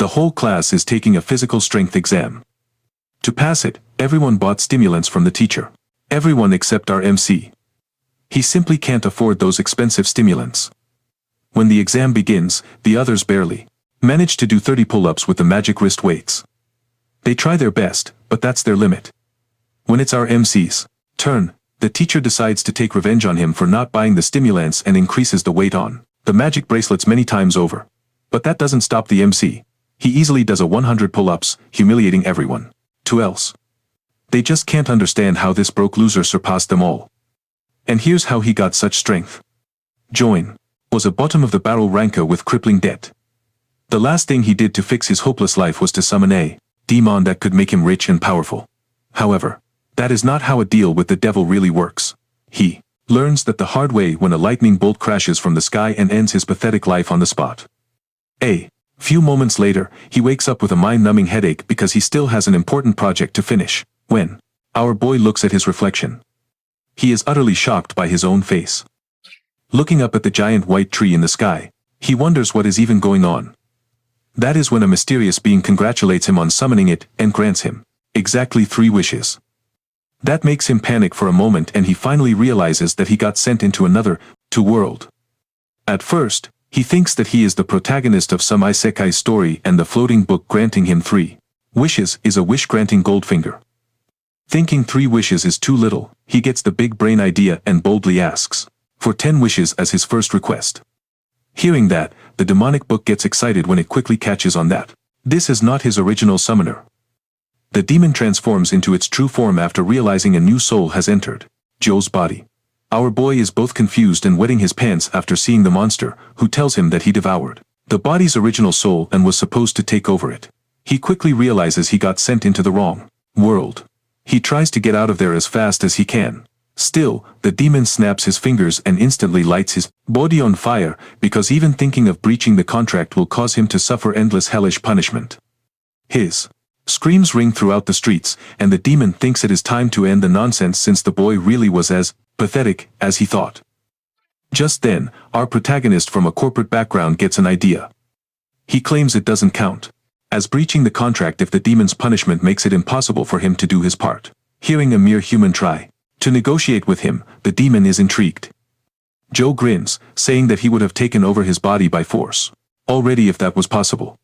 The whole class is taking a physical strength exam. To pass it, everyone bought stimulants from the teacher. Everyone except our MC. He simply can't afford those expensive stimulants. When the exam begins, the others barely manage to do 30 pull-ups with the magic wrist weights. They try their best, but that's their limit. When it's our MC's turn, the teacher decides to take revenge on him for not buying the stimulants and increases the weight on the magic bracelets many times over. But that doesn't stop the MC. He easily does a 100 pull-ups, humiliating everyone. To else. They just can't understand how this broke loser surpassed them all. And here's how he got such strength. Join was a bottom-of-the-barrel ranker with crippling debt. The last thing he did to fix his hopeless life was to summon a demon that could make him rich and powerful. However, that is not how a deal with the devil really works. He learns that the hard way when a lightning bolt crashes from the sky and ends his pathetic life on the spot. A few moments later, he wakes up with a mind-numbing headache because he still has an important project to finish. When our boy looks at his reflection, he is utterly shocked by his own face. Looking up at the giant white tree in the sky, he wonders what is even going on. That is when a mysterious being congratulates him on summoning it and grants him exactly 3 wishes. That makes him panic for a moment, and he finally realizes that he got sent into another world. At first, he thinks that he is the protagonist of some isekai story, and the floating book granting him 3 wishes is a wish-granting Goldfinger. Thinking 3 wishes is too little, he gets the big brain idea and boldly asks for 10 wishes as his first request. Hearing that, the demonic book gets excited when it quickly catches on that this is not his original summoner. The demon transforms into its true form after realizing a new soul has entered Joe's body. Our boy is both confused and wetting his pants after seeing the monster, who tells him that he devoured the body's original soul and was supposed to take over it. He quickly realizes he got sent into the wrong world. He tries to get out of there as fast as he can. Still, the demon snaps his fingers and instantly lights his body on fire, because even thinking of breaching the contract will cause him to suffer endless hellish punishment. His screams ring throughout the streets, and the demon thinks it is time to end the nonsense since the boy really was as pathetic as he thought. Just then, our protagonist from a corporate background gets an idea. He claims it doesn't count as breaching the contract if the demon's punishment makes it impossible for him to do his part. Hearing a mere human try to negotiate with him, the demon is intrigued. Joe grins, saying that he would have taken over his body by force already if that was possible.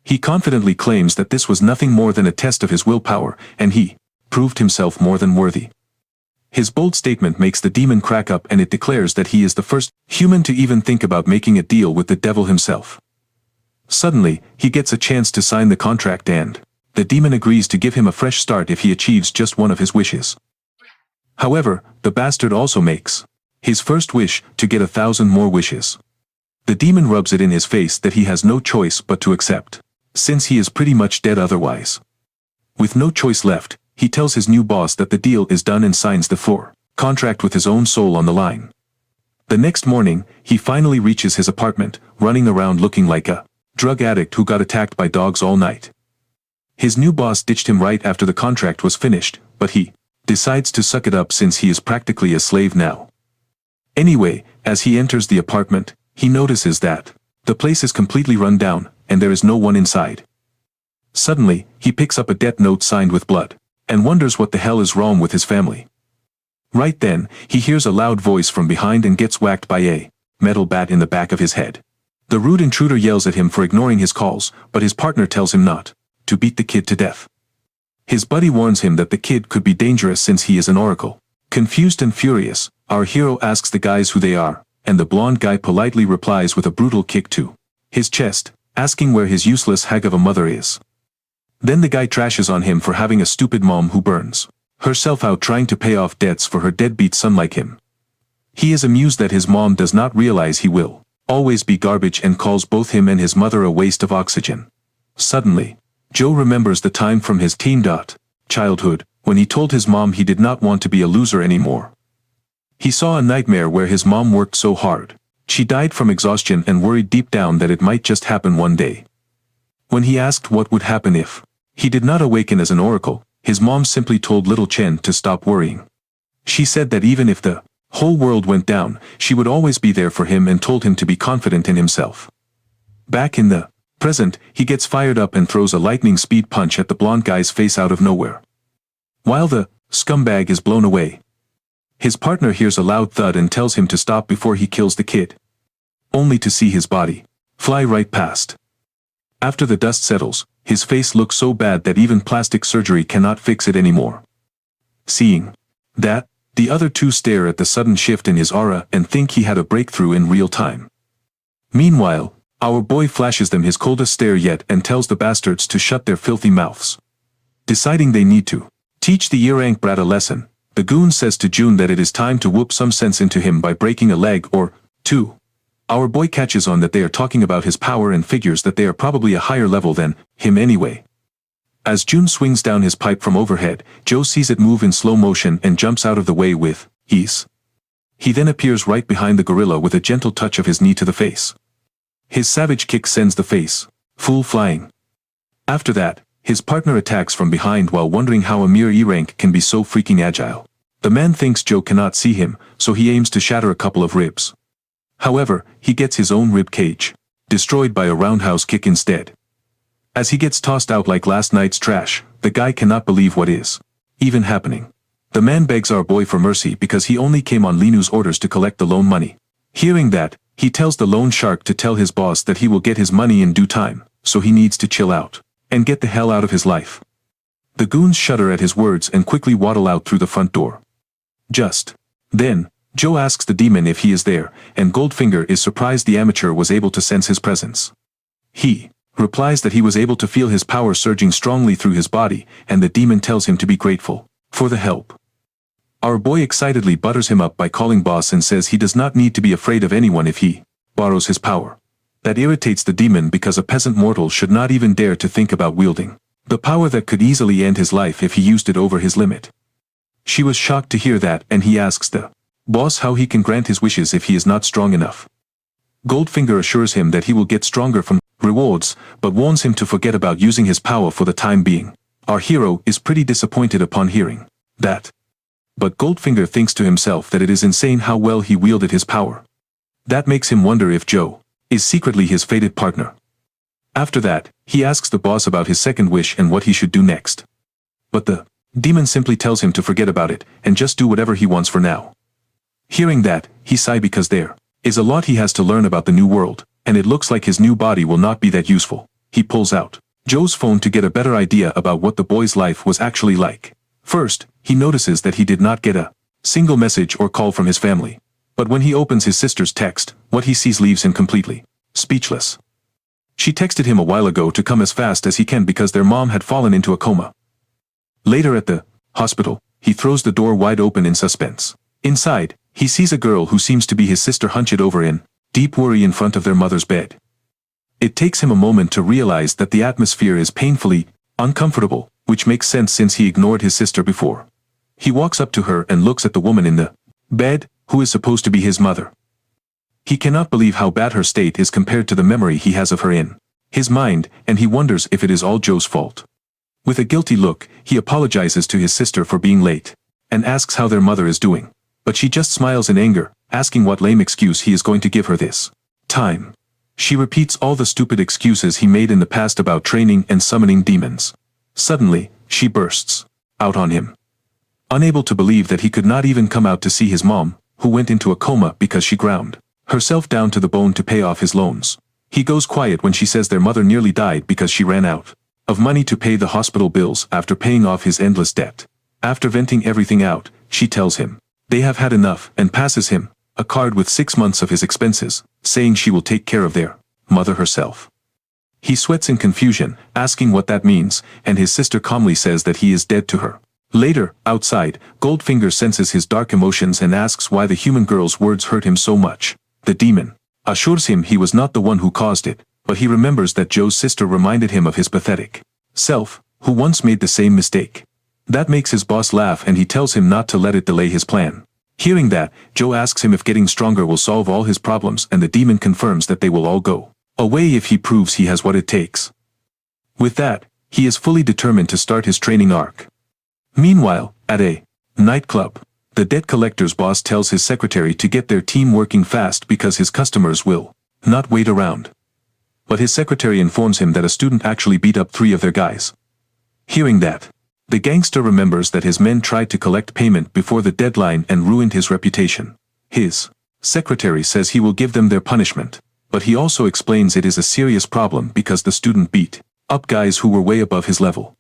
He confidently claims that this was nothing more than a test of his willpower, and he proved himself more than worthy. His bold statement makes the demon crack up, and it declares that he is the first human to even think about making a deal with the devil himself. Suddenly, he gets a chance to sign the contract, and the demon agrees to give him a fresh start if he achieves just one of his wishes. However, the bastard also makes his first wish to get 1,000 more wishes. The demon rubs it in his face that he has no choice but to accept, since he is pretty much dead otherwise. With no choice left, he tells his new boss that the deal is done and signs the contract with his own soul on the line. The next morning, he finally reaches his apartment, running around looking like a drug addict who got attacked by dogs all night. His new boss ditched him right after the contract was finished, but he decides to suck it up since he is practically a slave now. Anyway, as he enters the apartment, he notices that the place is completely run down, and there is no one inside. Suddenly, he picks up a death note signed with blood, and wonders what the hell is wrong with his family. Right then, he hears a loud voice from behind and gets whacked by a metal bat in the back of his head. The rude intruder yells at him for ignoring his calls, but his partner tells him not to beat the kid to death. His buddy warns him that the kid could be dangerous since he is an oracle. Confused and furious, our hero asks the guys who they are, and the blonde guy politely replies with a brutal kick to his chest, asking where his useless hag of a mother is. Then the guy trashes on him for having a stupid mom who burns herself out trying to pay off debts for her deadbeat son like him. He is amused that his mom does not realize he will always be garbage and calls both him and his mother a waste of oxygen. Suddenly, Joe remembers the time from his childhood, when he told his mom he did not want to be a loser anymore. He saw a nightmare where his mom worked so hard. She died from exhaustion and worried deep down that it might just happen one day. When he asked what would happen if he did not awaken as an oracle, his mom simply told little Chen to stop worrying. She said that even if the whole world went down, she would always be there for him and told him to be confident in himself. Back in the Present, he gets fired up and throws a lightning speed punch at the blonde guy's face out of nowhere. While the scumbag is blown away, his partner hears a loud thud and tells him to stop before he kills the kid, only to see his body fly right past. After the dust settles, his face looks so bad that even plastic surgery cannot fix it anymore. Seeing that, the other two stare at the sudden shift in his aura and think he had a breakthrough in real time. Meanwhile, our boy flashes them his coldest stare yet and tells the bastards to shut their filthy mouths. Deciding they need to teach the ear-rank brat a lesson, the goon says to June that it is time to whoop some sense into him by breaking a leg or two. Our boy catches on that they are talking about his power and figures that they are probably a higher level than him anyway. As June swings down his pipe from overhead, Joe sees it move in slow motion and jumps out of the way with ease. He then appears right behind the gorilla with a gentle touch of his knee to the face. His savage kick sends the face fool flying. After that, his partner attacks from behind while wondering how a mere E-rank can be so freaking agile. The man thinks Joe cannot see him, so he aims to shatter a couple of ribs. However, he gets his own rib cage destroyed by a roundhouse kick instead. As he gets tossed out like last night's trash, the guy cannot believe what is even happening. The man begs our boy for mercy because he only came on Linu's orders to collect the loan money. Hearing that, he tells the loan shark to tell his boss that he will get his money in due time, so he needs to chill out and get the hell out of his life. The goons shudder at his words and quickly waddle out through the front door. Just then, Joe asks the demon if he is there, and Goldfinger is surprised the amateur was able to sense his presence. He replies that he was able to feel his power surging strongly through his body, and the demon tells him to be grateful for the help. Our boy excitedly butters him up by calling boss and says he does not need to be afraid of anyone if he borrows his power. That irritates the demon because a peasant mortal should not even dare to think about wielding the power that could easily end his life if he used it over his limit. She was shocked to hear that, and he asks the boss how he can grant his wishes if he is not strong enough. Goldfinger assures him that he will get stronger from rewards, but warns him to forget about using his power for the time being. Our hero is pretty disappointed upon hearing that. But Goldfinger thinks to himself that it is insane how well he wielded his power. That makes him wonder if Joe is secretly his fated partner. After that, he asks the boss about his second wish and what he should do next. But the demon simply tells him to forget about it and just do whatever he wants for now. Hearing that, he sighs because there is a lot he has to learn about the new world, and it looks like his new body will not be that useful. He pulls out Joe's phone to get a better idea about what the boy's life was actually like. First, he notices that he did not get a single message or call from his family. But when he opens his sister's text, what he sees leaves him completely speechless. She texted him a while ago to come as fast as he can because their mom had fallen into a coma. Later at the hospital, he throws the door wide open in suspense. Inside, he sees a girl who seems to be his sister hunched over in deep worry in front of their mother's bed. It takes him a moment to realize that the atmosphere is painfully uncomfortable, which makes sense since he ignored his sister before. He walks up to her and looks at the woman in the bed, who is supposed to be his mother. He cannot believe how bad her state is compared to the memory he has of her in his mind, and he wonders if it is all Joe's fault. With a guilty look, he apologizes to his sister for being late, and asks how their mother is doing. But she just smiles in anger, asking what lame excuse he is going to give her this time. She repeats all the stupid excuses he made in the past about training and summoning demons. Suddenly, she bursts out on him. Unable to believe that he could not even come out to see his mom, who went into a coma because she ground herself down to the bone to pay off his loans. He goes quiet when she says their mother nearly died because she ran out of money to pay the hospital bills after paying off his endless debt. After venting everything out, she tells him they have had enough and passes him a card with 6 months of his expenses, saying she will take care of their mother herself. He sweats in confusion, asking what that means, and his sister calmly says that he is dead to her. Later, outside, Goldfinger senses his dark emotions and asks why the human girl's words hurt him so much. The demon assures him he was not the one who caused it, but he remembers that Joe's sister reminded him of his pathetic self, who once made the same mistake. That makes his boss laugh and he tells him not to let it delay his plan. Hearing that, Joe asks him if getting stronger will solve all his problems, and the demon confirms that they will all go away if he proves he has what it takes. With that, he is fully determined to start his training arc. Meanwhile, at a nightclub, the debt collector's boss tells his secretary to get their team working fast because his customers will not wait around. but his secretary informs him that a student actually beat up 3 of their guys. Hearing that, the gangster remembers that his men tried to collect payment before the deadline and ruined his reputation. His secretary says he will give them their punishment, but he also explains it is a serious problem because the student beat up guys who were way above his level.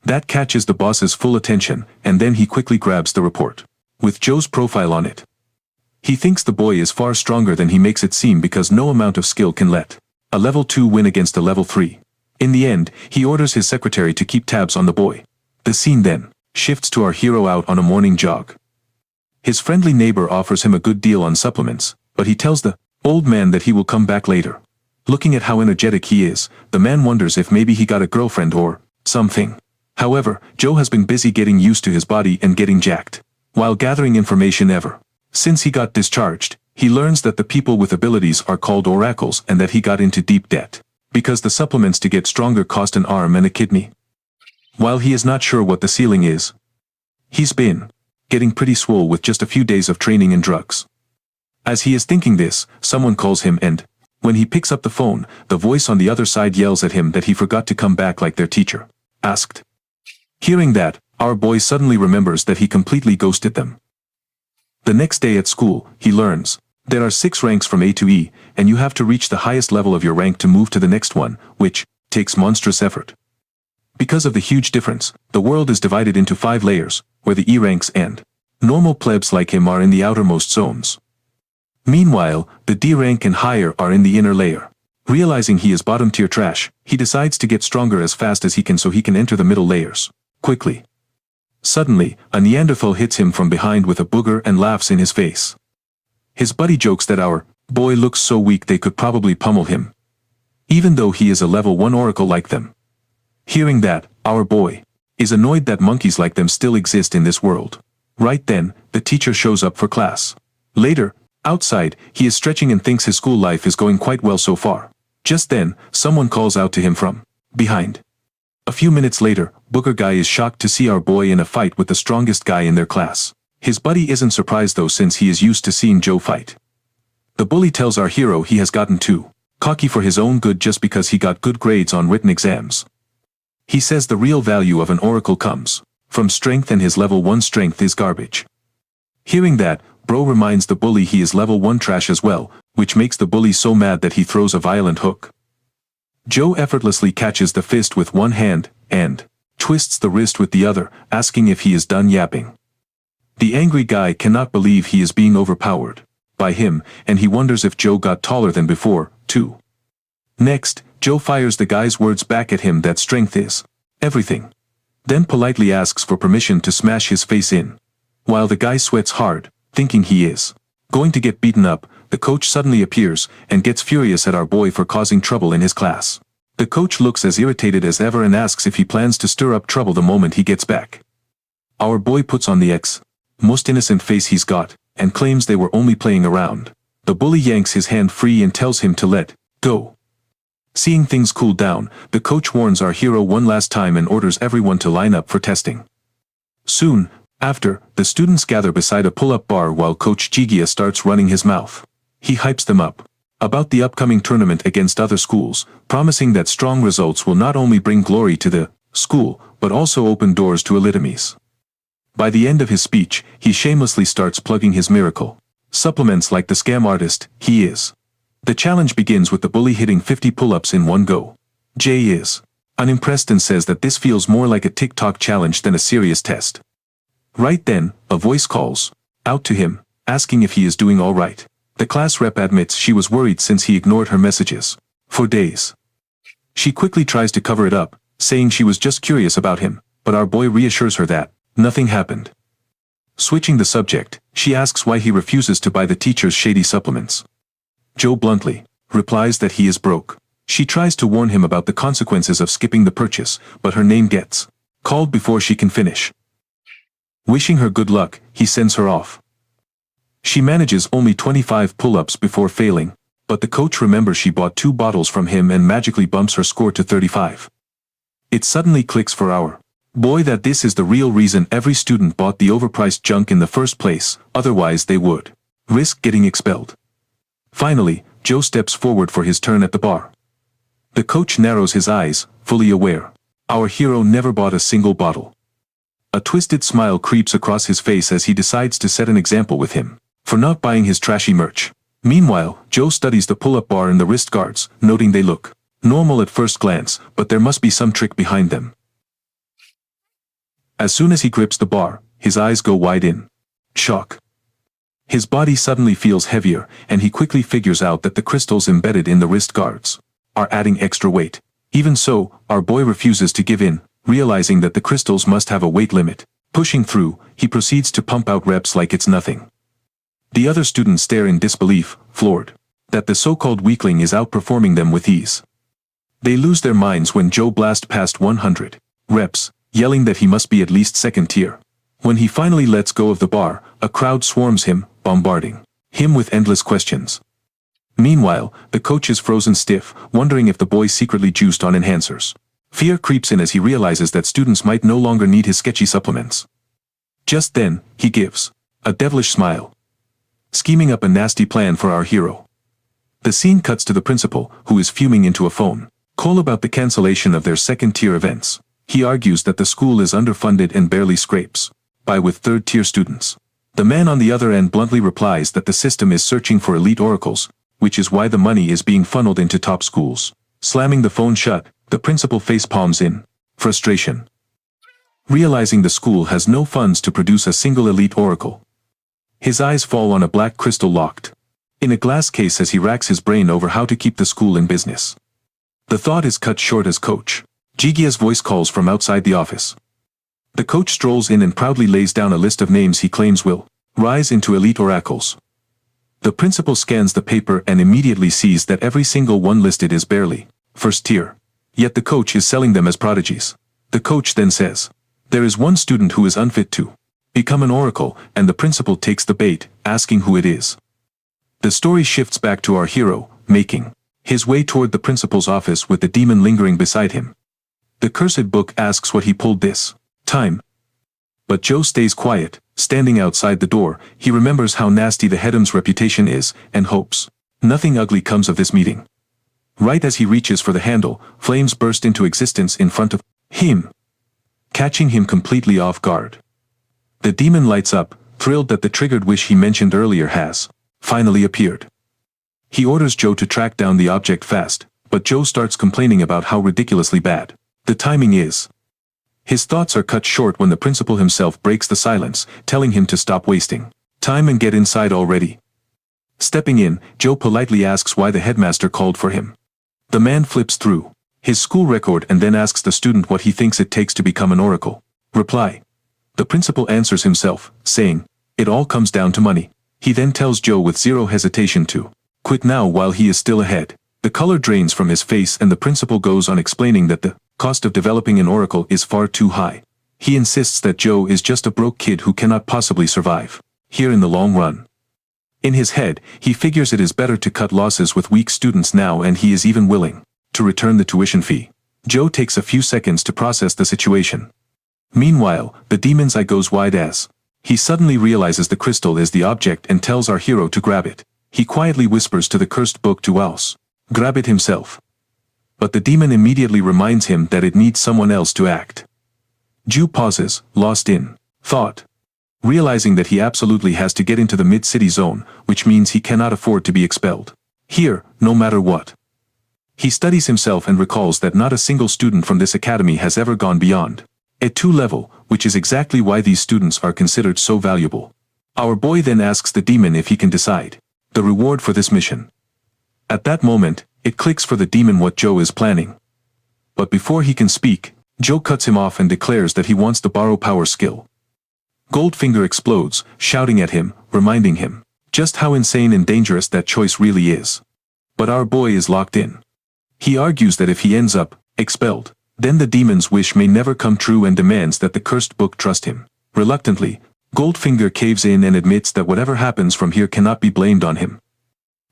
That catches the boss's full attention, and then he quickly grabs the report, with Joe's profile on it. He thinks the boy is far stronger than he makes it seem because no amount of skill can let a level 2 win against a level 3. In the end, he orders his secretary to keep tabs on the boy. The scene then shifts to our hero out on a morning jog. His friendly neighbor offers him a good deal on supplements, but he tells the old man that he will come back later. Looking at how energetic he is, the man wonders if maybe he got a girlfriend or something. However, Joe has been busy getting used to his body and getting jacked while gathering information ever since he got discharged. He learns that the people with abilities are called oracles and that he got into deep debt because the supplements to get stronger cost an arm and a kidney. While he is not sure what the ceiling is, he's been getting pretty swole with just a few days of training and drugs. As he is thinking this, someone calls him, and when he picks up the phone, the voice on the other side yells at him that he forgot to come back like their teacher asked. Hearing that, our boy suddenly remembers that he completely ghosted them. The next day at school, he learns there are 6 ranks from A to E, and you have to reach the highest level of your rank to move to the next one, which takes monstrous effort. Because of the huge difference, the world is divided into 5 layers, where the E ranks and normal plebs like him are in the outermost zones. Meanwhile, the D rank and higher are in the inner layer. Realizing he is bottom-tier trash, he decides to get stronger as fast as he can so he can enter the middle layers quickly. Suddenly, a Neanderthal hits him from behind with a booger and laughs in his face. His buddy jokes that our boy looks so weak they could probably pummel him, even though he is a level 1 oracle like them. Hearing that, our boy is annoyed that monkeys like them still exist in this world. Right then, the teacher shows up for class. Later, outside, he is stretching and thinks his school life is going quite well so far. Just then, someone calls out to him from behind. A few minutes later, Booger Guy is shocked to see our boy in a fight with the strongest guy in their class. His buddy isn't surprised though since he is used to seeing Joe fight. The bully tells our hero he has gotten too cocky for his own good just because he got good grades on written exams. He says the real value of an oracle comes from strength and his level 1 strength is garbage. Hearing that, Bro reminds the bully he is level 1 trash as well, which makes the bully so mad that he throws a violent hook. Joe effortlessly catches the fist with one hand, and twists the wrist with the other, asking if he is done yapping. The angry guy cannot believe he is being overpowered by him, and he wonders if Joe got taller than before, too. Next, Joe fires the guy's words back at him that strength is everything. Then politely asks for permission to smash his face in. While the guy sweats hard, thinking he is going to get beaten up, the coach suddenly appears and gets furious at our boy for causing trouble in his class. The coach looks as irritated as ever and asks if he plans to stir up trouble the moment he gets back. Our boy puts on the most innocent face he's got, and claims they were only playing around. The bully yanks his hand free and tells him to let go. Seeing things cool down, the coach warns our hero one last time and orders everyone to line up for testing. Soon after, the students gather beside a pull-up bar while Coach Jigia starts running his mouth. He hypes them up about the upcoming tournament against other schools, promising that strong results will not only bring glory to the school, but also open doors to elitimies. By the end of his speech, he shamelessly starts plugging his miracle supplements like the scam artist he is. The challenge begins with the bully hitting 50 pull-ups in one go. Jay is unimpressed and says that this feels more like a TikTok challenge than a serious test. Right then, a voice calls out to him, asking if he is doing all right. The class rep admits she was worried since he ignored her messages for days. She quickly tries to cover it up, saying she was just curious about him, but our boy reassures her that nothing happened. Switching the subject, she asks why he refuses to buy the teacher's shady supplements. Joe bluntly replies that he is broke. She tries to warn him about the consequences of skipping the purchase, but her name gets called before she can finish. Wishing her good luck, he sends her off. She manages only 25 pull-ups before failing, but the coach remembers she bought 2 bottles from him and magically bumps her score to 35. It suddenly clicks for our boy that this is the real reason every student bought the overpriced junk in the first place, otherwise they would risk getting expelled. Finally, Joe steps forward for his turn at the bar. The coach narrows his eyes, fully aware. Our hero never bought a single bottle. A twisted smile creeps across his face as he decides to set an example with him for not buying his trashy merch. Meanwhile, Joe studies the pull-up bar and the wrist guards, noting they look normal at first glance, but there must be some trick behind them. As soon as he grips the bar, his eyes go wide in shock. His body suddenly feels heavier, and he quickly figures out that the crystals embedded in the wrist guards are adding extra weight. Even so, our boy refuses to give in, realizing that the crystals must have a weight limit. Pushing through, he proceeds to pump out reps like it's nothing. The other students stare in disbelief, floored that the so-called weakling is outperforming them with ease. They lose their minds when Joe blasts past 100 reps, yelling that he must be at least second tier. When he finally lets go of the bar, a crowd swarms him, bombarding him with endless questions. Meanwhile, the coach is frozen stiff, wondering if the boy secretly juiced on enhancers. Fear creeps in as he realizes that students might no longer need his sketchy supplements. Just then, he gives a devilish smile, scheming up a nasty plan for our hero. The scene cuts to the principal, who is fuming into a phone call about the cancellation of their second-tier events. He argues that the school is underfunded and barely scrapes by with third-tier students. The man on the other end bluntly replies that the system is searching for elite oracles, which is why the money is being funneled into top schools. Slamming the phone shut, the principal facepalms in frustration, realizing the school has no funds to produce a single elite oracle. His eyes fall on a black crystal locked in a glass case as he racks his brain over how to keep the school in business. The thought is cut short as Coach Jigia's voice calls from outside the office. The coach strolls in and proudly lays down a list of names he claims will rise into elite oracles. The principal scans the paper and immediately sees that every single one listed is barely first tier. Yet the coach is selling them as prodigies. The coach then says, "There is one student who is unfit to become an oracle," and the principal takes the bait, asking who it is. The story shifts back to our hero, making his way toward the principal's office with the demon lingering beside him. The cursed book asks what he pulled this time. But Joe stays quiet, standing outside the door. He remembers how nasty the Hedem's reputation is, and hopes nothing ugly comes of this meeting. Right as he reaches for the handle, flames burst into existence in front of him, catching him completely off guard. The demon lights up, thrilled that the triggered wish he mentioned earlier has finally appeared. He orders Joe to track down the object fast, but Joe starts complaining about how ridiculously bad the timing is. His thoughts are cut short when the principal himself breaks the silence, telling him to stop wasting time and get inside already. Stepping in, Joe politely asks why the headmaster called for him. The man flips through his school record and then asks the student what he thinks it takes to become an oracle. Reply. The principal answers himself, saying, "It all comes down to money." He then tells Joe with zero hesitation to quit now while he is still ahead. The color drains from his face and the principal goes on explaining that the cost of developing an oracle is far too high. He insists that Joe is just a broke kid who cannot possibly survive here in the long run. In his head, he figures it is better to cut losses with weak students now, and he is even willing to return the tuition fee. Joe takes a few seconds to process the situation. Meanwhile, the demon's eye goes wide as he suddenly realizes the crystal is the object and tells our hero to grab it. He quietly whispers to the cursed book to else grab it himself. But the demon immediately reminds him that it needs someone else to act. Joe pauses, lost in thought, realizing that he absolutely has to get into the mid-city zone, which means he cannot afford to be expelled here, no matter what. He studies himself and recalls that not a single student from this academy has ever gone beyond A2 level, which is exactly why these students are considered so valuable. Our boy then asks the demon if he can decide the reward for this mission. At that moment, it clicks for the demon what Joe is planning. But before he can speak, Joe cuts him off and declares that he wants to borrow power skill. Goldfinger explodes, shouting at him, reminding him just how insane and dangerous that choice really is. But our boy is locked in. He argues that if he ends up expelled, then the demon's wish may never come true and demands that the cursed book trust him. Reluctantly, Goldfinger caves in and admits that whatever happens from here cannot be blamed on him.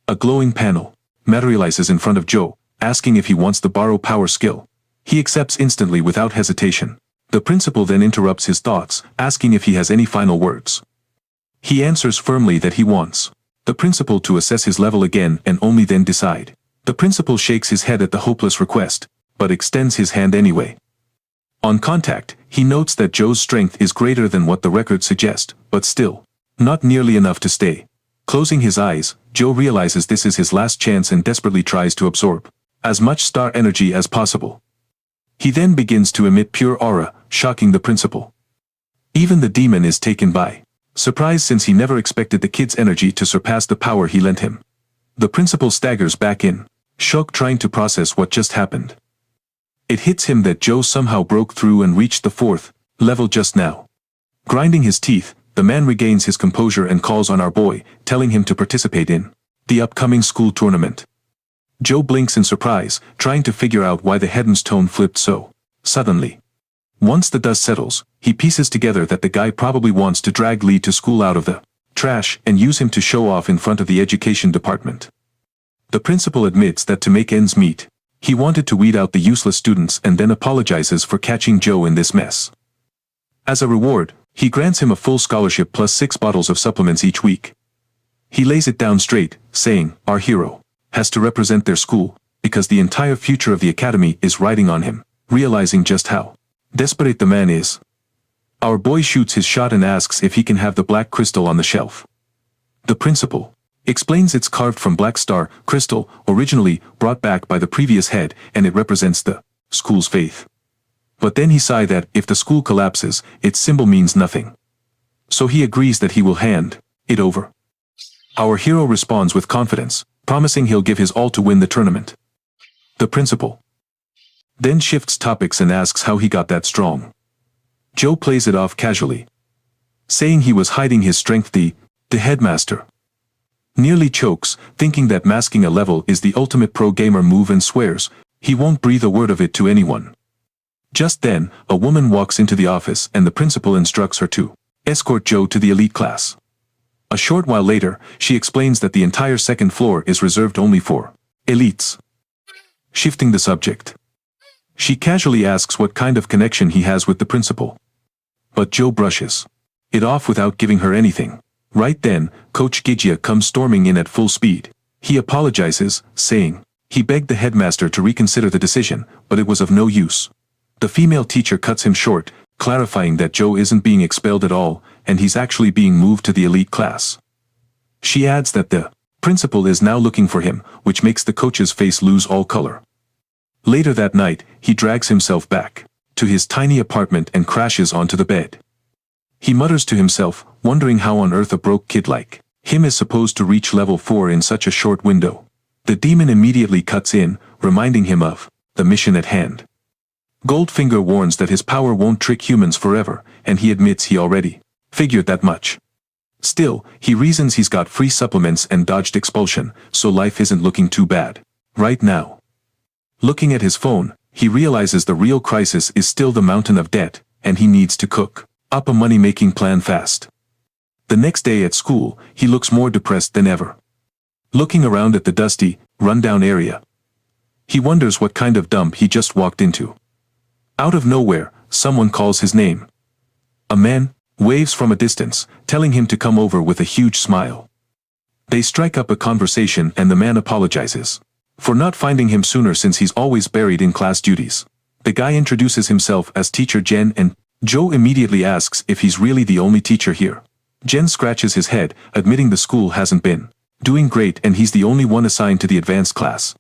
A glowing panel materializes in front of Joe, asking if he wants to borrow power skill. He accepts instantly without hesitation. The principal then interrupts his thoughts, asking if he has any final words. He answers firmly that he wants the principal to assess his level again and only then decide. The principal shakes his head at the hopeless request, but extends his hand anyway. On contact, he notes that Joe's strength is greater than what the records suggest, but still, not nearly enough to stay. Closing his eyes, Joe realizes this is his last chance and desperately tries to absorb as much star energy as possible. He then begins to emit pure aura, shocking the principal. Even the demon is taken by surprise since he never expected the kid's energy to surpass the power he lent him. The principal staggers back in shock, trying to process what just happened. It hits him that Joe somehow broke through and reached the 4th level just now. Grinding his teeth, the man regains his composure and calls on our boy, telling him to participate in the upcoming school tournament. Joe blinks in surprise, trying to figure out why the heaven's tone flipped so suddenly. Once the dust settles, he pieces together that the guy probably wants to drag Lee to school out of the trash and use him to show off in front of the education department. The principal admits that to make ends meet, he wanted to weed out the useless students and then apologizes for catching Joe in this mess. As a reward, he grants him a full scholarship plus 6 bottles of supplements each week. He lays it down straight, saying, our hero has to represent their school, because the entire future of the academy is riding on him. Realizing just how desperate the man is, our boy shoots his shot and asks if he can have the black crystal on the shelf. The principal explains it's carved from black star crystal, originally brought back by the previous head, and it represents the school's faith. But then he sighs that if the school collapses, its symbol means nothing. So he agrees that he will hand it over. Our hero responds with confidence, promising he'll give his all to win the tournament. The principal then shifts topics and asks how he got that strong. Joe plays it off casually, saying he was hiding his strength. The headmaster nearly chokes, thinking that masking a level is the ultimate pro gamer move, and swears he won't breathe a word of it to anyone. Just then, a woman walks into the office and the principal instructs her to escort Joe to the elite class. A short while later, she explains that the entire 2nd floor is reserved only for elites. Shifting the subject, she casually asks what kind of connection he has with the principal. But Joe brushes it off without giving her anything. Right then, Coach Gijia comes storming in at full speed. He apologizes, saying he begged the headmaster to reconsider the decision, but it was of no use. The female teacher cuts him short, clarifying that Joe isn't being expelled at all, and he's actually being moved to the elite class. She adds that the principal is now looking for him, which makes the coach's face lose all color. Later that night, he drags himself back to his tiny apartment and crashes onto the bed. He mutters to himself, wondering how on earth a broke kid like him is supposed to reach level 4 in such a short window. The demon immediately cuts in, reminding him of the mission at hand. Goldfinger warns that his power won't trick humans forever, and he admits he already figured that much. Still, he reasons he's got free supplements and dodged expulsion, so life isn't looking too bad right now. Looking at his phone, he realizes the real crisis is still the mountain of debt, and he needs to cook up a money-making plan fast. The next day at school, he looks more depressed than ever. Looking around at the dusty, run-down area, he wonders what kind of dump he just walked into. Out of nowhere, someone calls his name. A man waves from a distance, telling him to come over with a huge smile. They strike up a conversation and the man apologizes for not finding him sooner since he's always buried in class duties. The guy introduces himself as Teacher Jen, and Joe immediately asks if he's really the only teacher here. Jen scratches his head, admitting the school hasn't been doing great and he's the only one assigned to the advanced class.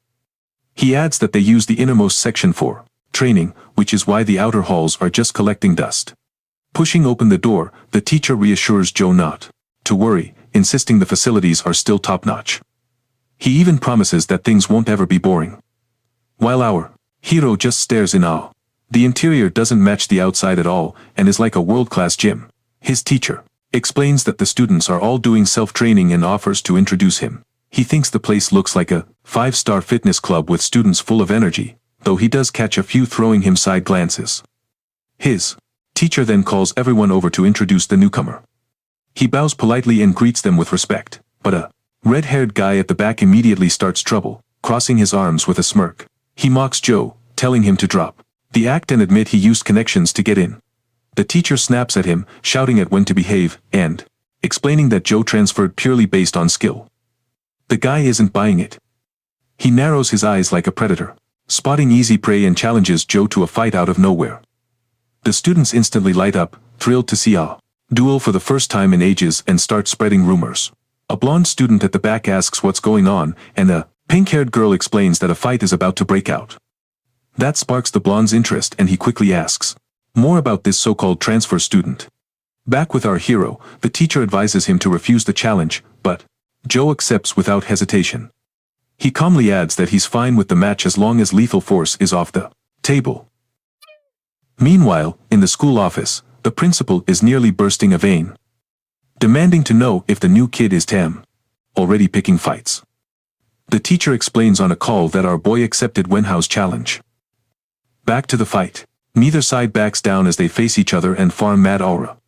He adds that they use the innermost section for training, which is why the outer halls are just collecting dust. Pushing open the door, the teacher reassures Joe not to worry, insisting the facilities are still top-notch. He even promises that things won't ever be boring. While our hero just stares in awe. The interior doesn't match the outside at all and is like a world-class gym. His teacher explains that the students are all doing self-training and offers to introduce him. He thinks the place looks like a 5-star fitness club with students full of energy, though he does catch a few throwing him side glances. His teacher then calls everyone over to introduce the newcomer. He bows politely and greets them with respect, but a red-haired guy at the back immediately starts trouble, crossing his arms with a smirk. He mocks Joe, telling him to drop the act and admit he used connections to get in. The teacher snaps at him, shouting at when to behave, and explaining that Joe transferred purely based on skill. The guy isn't buying it. He narrows his eyes like a predator, spotting easy prey and challenges Joe to a fight out of nowhere. The students instantly light up, thrilled to see a duel for the first time in ages and start spreading rumors. A blonde student at the back asks what's going on, and a pink-haired girl explains that a fight is about to break out. That sparks the blonde's interest and he quickly asks more about this so-called transfer student. Back with our hero, the teacher advises him to refuse the challenge, but Joe accepts without hesitation. He calmly adds that he's fine with the match as long as lethal force is off the table. Meanwhile, in the school office, the principal is nearly bursting a vein, demanding to know if the new kid is already picking fights. The teacher explains on a call that our boy accepted Wenhao's challenge. Back to the fight. Neither side backs down as they face each other and farm mad aura.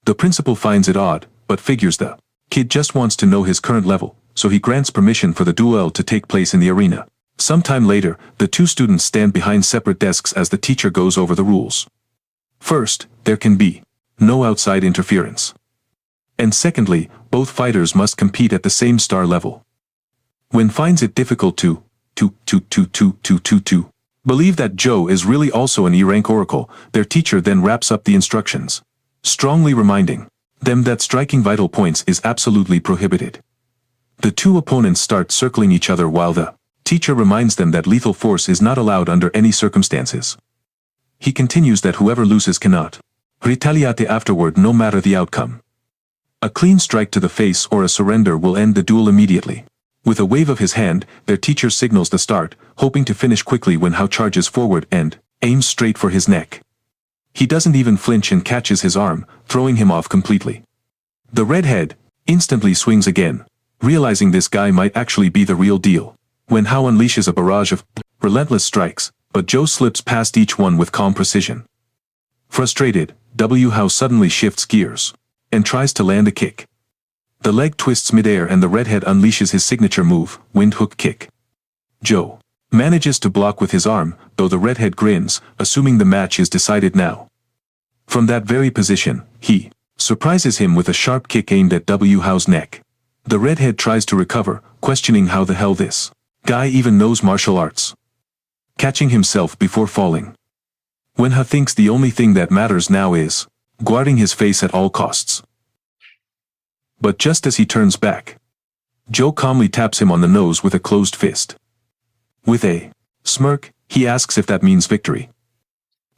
The principal finds it odd, but figures the kid just wants to know his current level, so he grants permission for the duel to take place in the arena. Sometime later, the two students stand behind separate desks as the teacher goes over the rules. First, there can be no outside interference. And secondly, both fighters must compete at the same star level. Wen finds it difficult to believe that Joe is really also an E-rank oracle. Their teacher then wraps up the instructions, strongly reminding them that striking vital points is absolutely prohibited. The two opponents start circling each other while the teacher reminds them that lethal force is not allowed under any circumstances. He continues that whoever loses cannot retaliate afterward no matter the outcome. A clean strike to the face or a surrender will end the duel immediately. With a wave of his hand, their teacher signals the start, hoping to finish quickly when Hao charges forward and aims straight for his neck. He doesn't even flinch and catches his arm, throwing him off completely. The redhead instantly swings again, realizing this guy might actually be the real deal. When Hao unleashes a barrage of relentless strikes, but Joe slips past each one with calm precision. Frustrated, Hao suddenly shifts gears and tries to land a kick. The leg twists midair and the redhead unleashes his signature move, wind hook kick. Joe manages to block with his arm, though the redhead grins, assuming the match is decided now. From that very position, he surprises him with a sharp kick aimed at Hao's neck. The redhead tries to recover, questioning how the hell this guy even knows martial arts, catching himself before falling. Wenha thinks the only thing that matters now is guarding his face at all costs. But just as he turns back, Joe calmly taps him on the nose with a closed fist. With a smirk, he asks if that means victory,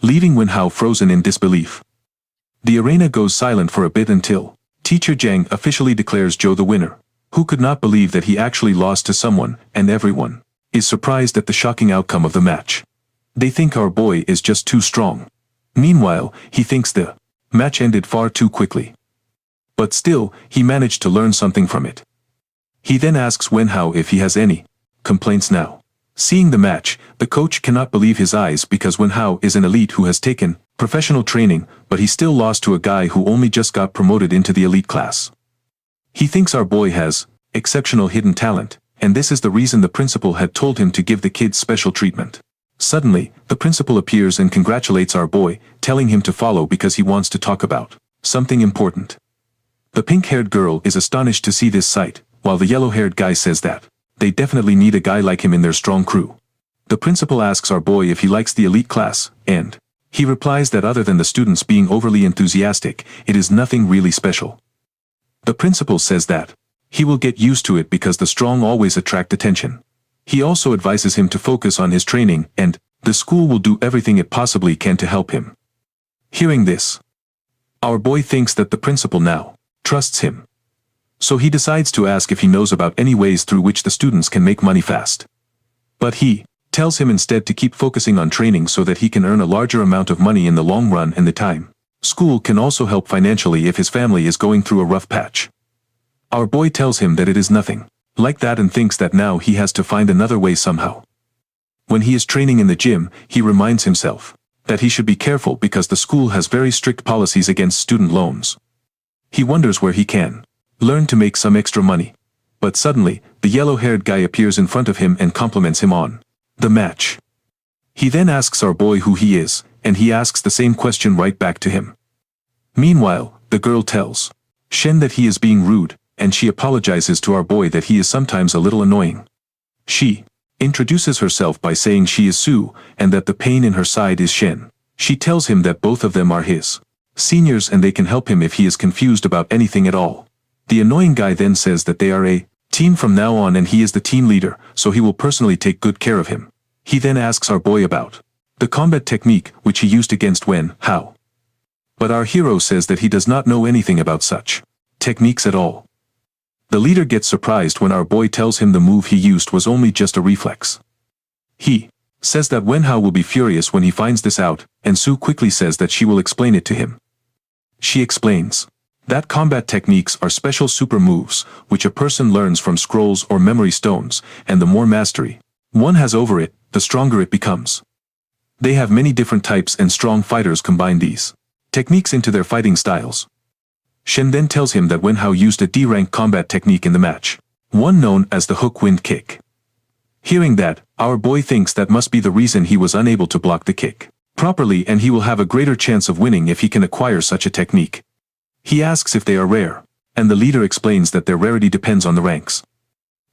leaving Wenhao frozen in disbelief. The arena goes silent for a bit until Teacher Zhang officially declares Joe the winner, who could not believe that he actually lost to someone, and everyone is surprised at the shocking outcome of the match. They think our boy is just too strong. Meanwhile, he thinks the match ended far too quickly. But still, he managed to learn something from it. He then asks Wenhao if he has any complaints now. Seeing the match, the coach cannot believe his eyes because Wenhao is an elite who has taken professional training, but he still lost to a guy who only just got promoted into the elite class. He thinks our boy has exceptional hidden talent, and this is the reason the principal had told him to give the kids special treatment. Suddenly, the principal appears and congratulates our boy, telling him to follow because he wants to talk about something important. The pink-haired girl is astonished to see this sight, while the yellow-haired guy says that they definitely need a guy like him in their strong crew. The principal asks our boy if he likes the elite class, and he replies that other than the students being overly enthusiastic, it is nothing really special. The principal says that he will get used to it because the strong always attract attention. He also advises him to focus on his training, and the school will do everything it possibly can to help him. Hearing this, our boy thinks that the principal now trusts him. So he decides to ask if he knows about any ways through which the students can make money fast. But he tells him instead to keep focusing on training so that he can earn a larger amount of money in the long run, and the time school can also help financially if his family is going through a rough patch. Our boy tells him that it is nothing like that and thinks that now he has to find another way somehow. When he is training in the gym, he reminds himself that he should be careful because the school has very strict policies against student loans. He wonders where he can learn to make some extra money. But suddenly, the yellow-haired guy appears in front of him and compliments him on the match. He then asks our boy who he is, and he asks the same question right back to him. Meanwhile, the girl tells Shen that he is being rude, and she apologizes to our boy that he is sometimes a little annoying. She introduces herself by saying she is Sue, and that the pain in her side is Shen. She tells him that both of them are his seniors and they can help him if he is confused about anything at all. The annoying guy then says that they are a team from now on and he is the team leader, so he will personally take good care of him. He then asks our boy about the combat technique which he used against Wen Hao. But our hero says that he does not know anything about such techniques at all. The leader gets surprised when our boy tells him the move he used was only just a reflex. He says that Wen Hao will be furious when he finds this out, and Sue quickly says that she will explain it to him. She explains that combat techniques are special super moves, which a person learns from scrolls or memory stones, and the more mastery one has over it, the stronger it becomes. They have many different types and strong fighters combine these techniques into their fighting styles. Shen then tells him that Wen Hao used a D-rank combat technique in the match, one known as the hook wind kick. Hearing that, our boy thinks that must be the reason he was unable to block the kick properly, and he will have a greater chance of winning if he can acquire such a technique. He asks if they are rare, and the leader explains that their rarity depends on the ranks.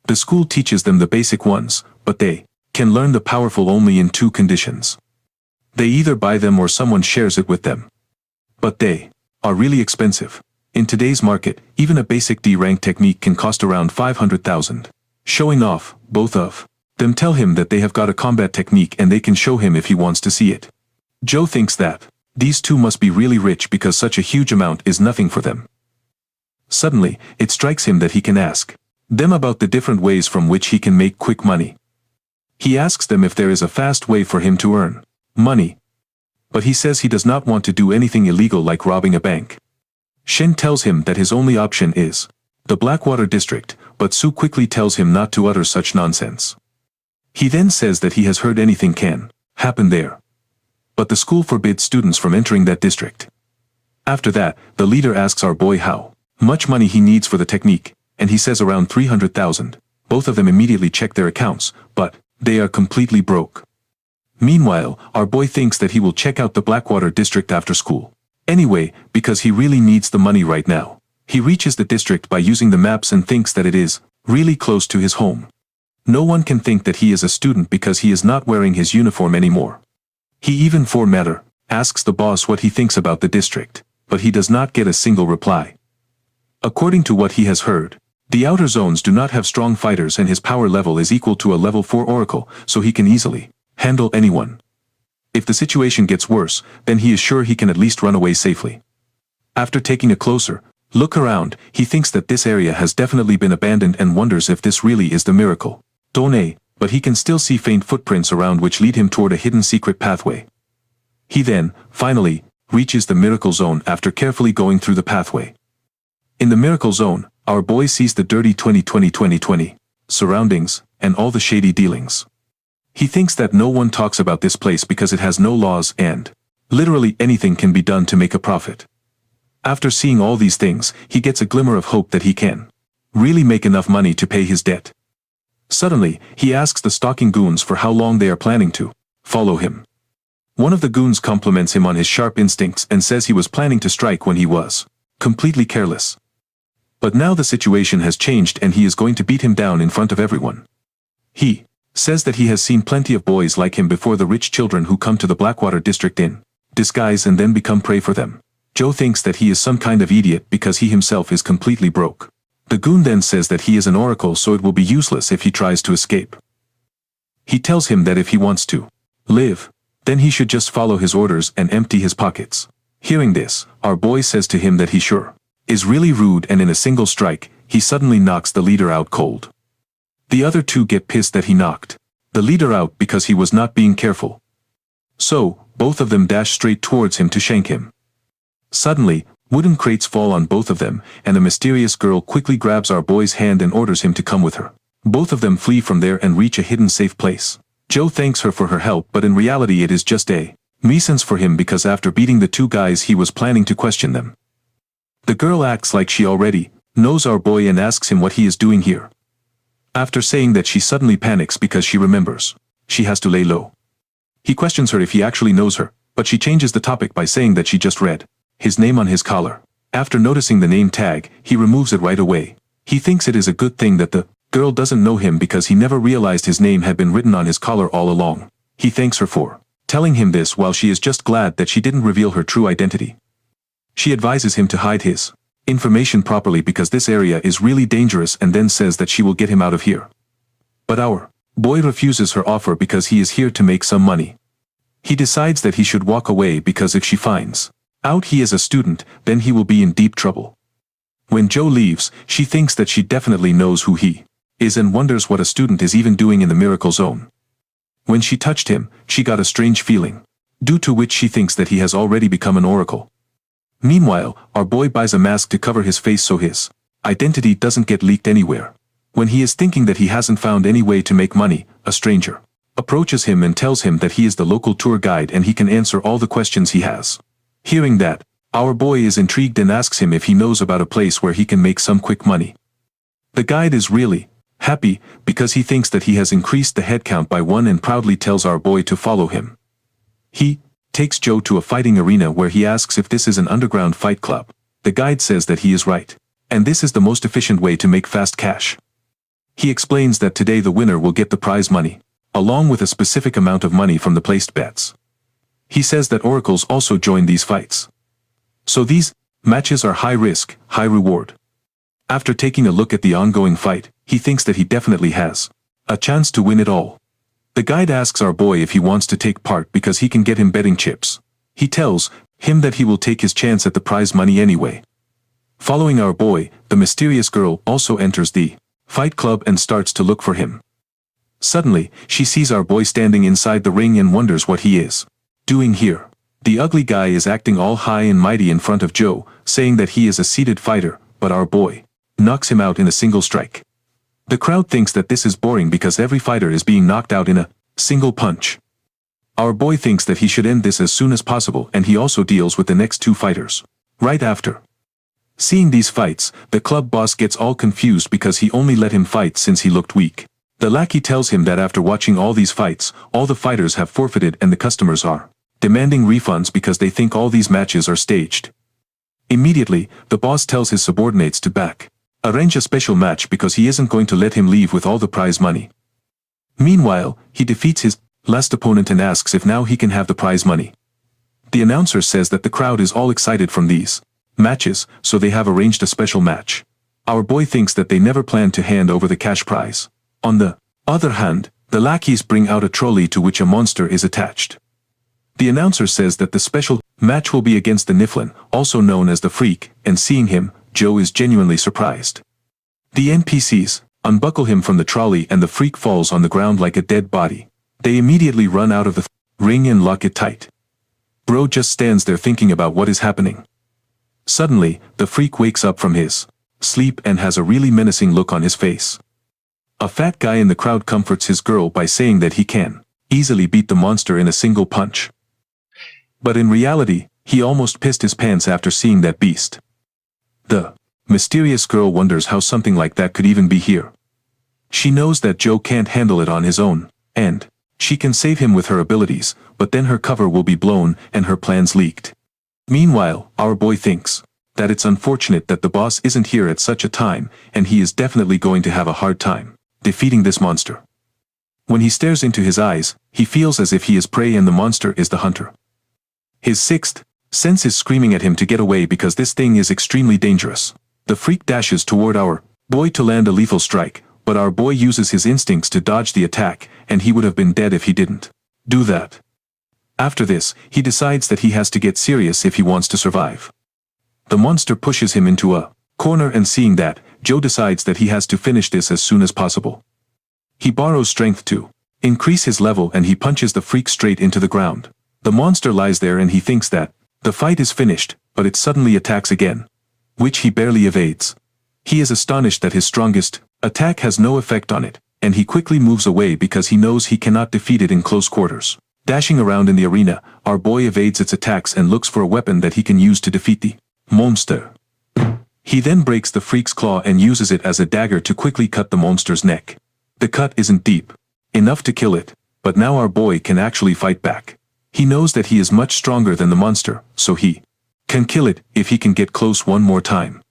The school teaches them the basic ones, but they can learn the powerful only in two conditions. They either buy them or someone shares it with them. But they are really expensive. In today's market, even a basic D-rank technique can cost around 500,000. Showing off, both of them tell him that they have got a combat technique and they can show him if he wants to see it. Joe thinks that these two must be really rich because such a huge amount is nothing for them. Suddenly, it strikes him that he can ask them about the different ways from which he can make quick money. He asks them if there is a fast way for him to earn money. But he says he does not want to do anything illegal like robbing a bank. Shen tells him that his only option is the Blackwater district, but Sue quickly tells him not to utter such nonsense. He then says that he has heard anything can happen there, but the school forbids students from entering that district. After that, the leader asks our boy how much money he needs for the technique, and he says around 300,000. Both of them immediately check their accounts, but they are completely broke. Meanwhile, our boy thinks that he will check out the Blackwater district after school. Anyway, because he really needs the money right now. He reaches the district by using the maps and thinks that it is really close to his home. No one can think that he is a student because he is not wearing his uniform anymore. He even for matter asks the boss what he thinks about the district, but he does not get a single reply. According to what he has heard, the outer zones do not have strong fighters and his power level is equal to a level 4 oracle, so he can easily handle anyone. If the situation gets worse, then he is sure he can at least run away safely. After taking a closer look around, he thinks that this area has definitely been abandoned and wonders if this really is the miracle donde, but he can still see faint footprints around which lead him toward a hidden secret pathway. He then, finally, reaches the miracle zone after carefully going through the pathway. In the miracle zone, our boy sees the dirty 2020 surroundings, and all the shady dealings. He thinks that no one talks about this place because it has no laws and literally anything can be done to make a profit. After seeing all these things, he gets a glimmer of hope that he can really make enough money to pay his debt. Suddenly, he asks the stalking goons for how long they are planning to follow him. One of the goons compliments him on his sharp instincts and says he was planning to strike when he was completely careless. But now the situation has changed and he is going to beat him down in front of everyone. He says that he has seen plenty of boys like him before, the rich children who come to the Blackwater district in disguise and then become prey for them. Joe thinks that he is some kind of idiot because he himself is completely broke. The goon then says that he is an oracle, so it will be useless if he tries to escape. He tells him that if he wants to live, then he should just follow his orders and empty his pockets. Hearing this, our boy says to him that he sure is really rude, and in a single strike, he suddenly knocks the leader out cold. The other two get pissed that he knocked the leader out because he was not being careful. So, both of them dash straight towards him to shank him. Suddenly, wooden crates fall on both of them, and a mysterious girl quickly grabs our boy's hand and orders him to come with her. Both of them flee from there and reach a hidden safe place. Joe thanks her for her help, but in reality it is just a nuisance for him because after beating the two guys he was planning to question them. The girl acts like she already knows our boy and asks him what he is doing here. After saying that, she suddenly panics because she remembers she has to lay low. He questions her if he actually knows her, but she changes the topic by saying that she just read his name on his collar. After noticing the name tag, he removes it right away. He thinks it is a good thing that the girl doesn't know him because he never realized his name had been written on his collar all along. He thanks her for telling him this while she is just glad that she didn't reveal her true identity. She advises him to hide his information properly because this area is really dangerous and then says that she will get him out of here. But our boy refuses her offer because he is here to make some money. He decides that he should walk away because if she finds out he is a student, then he will be in deep trouble. When Joe leaves, she thinks that she definitely knows who he is and wonders what a student is even doing in the miracle zone. When she touched him, she got a strange feeling, due to which she thinks that he has already become an oracle. Meanwhile, our boy buys a mask to cover his face so his identity doesn't get leaked anywhere. When he is thinking that he hasn't found any way to make money, a stranger approaches him and tells him that he is the local tour guide and he can answer all the questions he has. Hearing that, our boy is intrigued and asks him if he knows about a place where he can make some quick money. The guide is really happy because he thinks that he has increased the head count by 1 and proudly tells our boy to follow him. He takes Joe to a fighting arena where he asks if this is an underground fight club. The guide says that he is right, and this is the most efficient way to make fast cash. He explains that today the winner will get the prize money, along with a specific amount of money from the placed bets. He says that oracles also join these fights. So these matches are high risk, high reward. After taking a look at the ongoing fight, he thinks that he definitely has a chance to win it all. The guide asks our boy if he wants to take part because he can get him betting chips. He tells him that he will take his chance at the prize money anyway. Following our boy, the mysterious girl also enters the fight club and starts to look for him. Suddenly, she sees our boy standing inside the ring and wonders what he is doing here. The ugly guy is acting all high and mighty in front of Joe, saying that he is a seated fighter, but our boy knocks him out in a single strike. The crowd thinks that this is boring because every fighter is being knocked out in a single punch. Our boy thinks that he should end this as soon as possible and he also deals with the next 2 fighters right after. Seeing these fights, the club boss gets all confused because he only let him fight since he looked weak. The lackey tells him that after watching all these fights, all the fighters have forfeited and the customers are demanding refunds because they think all these matches are staged. Immediately, the boss tells his subordinates to arrange a special match because he isn't going to let him leave with all the prize money. Meanwhile, he defeats his last opponent and asks if now he can have the prize money. The announcer says that the crowd is all excited from these matches, so they have arranged a special match. Our boy thinks that they never planned to hand over the cash prize. On the other hand, the lackeys bring out a trolley to which a monster is attached. The announcer says that the special match will be against the Niflin, also known as the Freak, and seeing him, Joe is genuinely surprised. The NPCs unbuckle him from the trolley and the Freak falls on the ground like a dead body. They immediately run out of the ring and lock it tight. Bro just stands there thinking about what is happening. Suddenly, the Freak wakes up from his sleep and has a really menacing look on his face. A fat guy in the crowd comforts his girl by saying that he can easily beat the monster in a single punch. But in reality, he almost pissed his pants after seeing that beast. The mysterious girl wonders how something like that could even be here. She knows that Joe can't handle it on his own, and she can save him with her abilities, but then her cover will be blown and her plans leaked. Meanwhile, our boy thinks that it's unfortunate that the boss isn't here at such a time, and he is definitely going to have a hard time defeating this monster. When he stares into his eyes, he feels as if he is prey and the monster is the hunter. His sixth sense is screaming at him to get away because this thing is extremely dangerous. The Freak dashes toward our boy to land a lethal strike, but our boy uses his instincts to dodge the attack, and he would have been dead if he didn't do that. After this, he decides that he has to get serious if he wants to survive. The monster pushes him into a corner and seeing that, Joe decides that he has to finish this as soon as possible. He borrows strength to increase his level and he punches the Freak straight into the ground. The monster lies there and he thinks that the fight is finished, but it suddenly attacks again, which he barely evades. He is astonished that his strongest attack has no effect on it, and he quickly moves away because he knows he cannot defeat it in close quarters. Dashing around in the arena, our boy evades its attacks and looks for a weapon that he can use to defeat the monster. He then breaks the Freak's claw and uses it as a dagger to quickly cut the monster's neck. The cut isn't deep enough to kill it, but now our boy can actually fight back. He knows that he is much stronger than the monster, so he can kill it if he can get close one more time.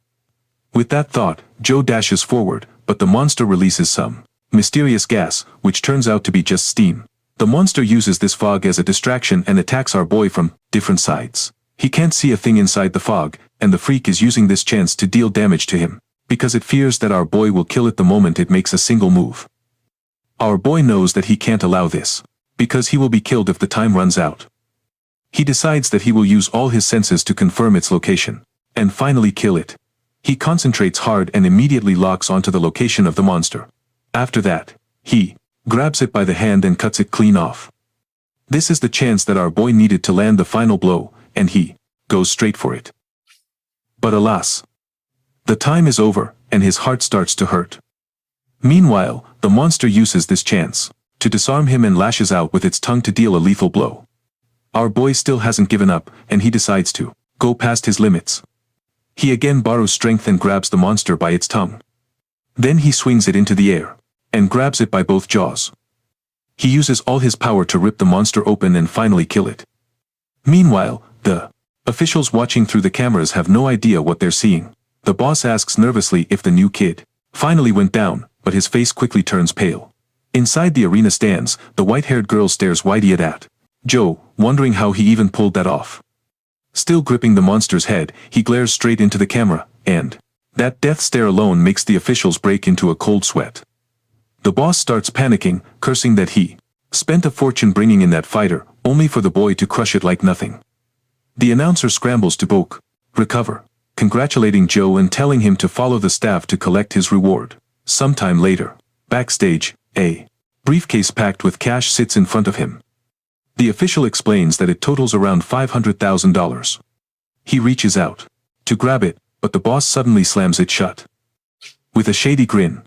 With that thought, Joe dashes forward, but the monster releases some mysterious gas, which turns out to be just steam. The monster uses this fog as a distraction and attacks our boy from different sides. He can't see a thing inside the fog, and the freak is using this chance to deal damage to him, because it fears that our boy will kill it the moment it makes a single move. Our boy knows that he can't allow this, because he will be killed if the time runs out. He decides that he will use all his senses to confirm its location, and finally kill it. He concentrates hard and immediately locks onto the location of the monster. After that, he grabs it by the hand and cuts it clean off. This is the chance that our boy needed to land the final blow, and he goes straight for it. But alas, the time is over, and his heart starts to hurt. Meanwhile, the monster uses this chance to disarm him and lashes out with its tongue to deal a lethal blow. Our boy still hasn't given up, and he decides to go past his limits. He again borrows strength and grabs the monster by its tongue. Then he swings it into the air and grabs it by both jaws. He uses all his power to rip the monster open and finally kill it. Meanwhile, the officials watching through the cameras have no idea what they're seeing. The boss asks nervously if the new kid finally went down, but his face quickly turns pale. Inside the arena stands, the white-haired girl stares wide-eyed at Joe, wondering how he even pulled that off. Still gripping the monster's head, he glares straight into the camera, and that death stare alone makes the officials break into a cold sweat. The boss starts panicking, cursing that he spent a fortune bringing in that fighter, only for the boy to crush it like nothing. The announcer scrambles to recover, congratulating Joe and telling him to follow the staff to collect his reward. Sometime later, backstage, a briefcase packed with cash sits in front of him. The official explains that it totals around $500,000. He reaches out to grab it, but the boss suddenly slams it shut. With a shady grin,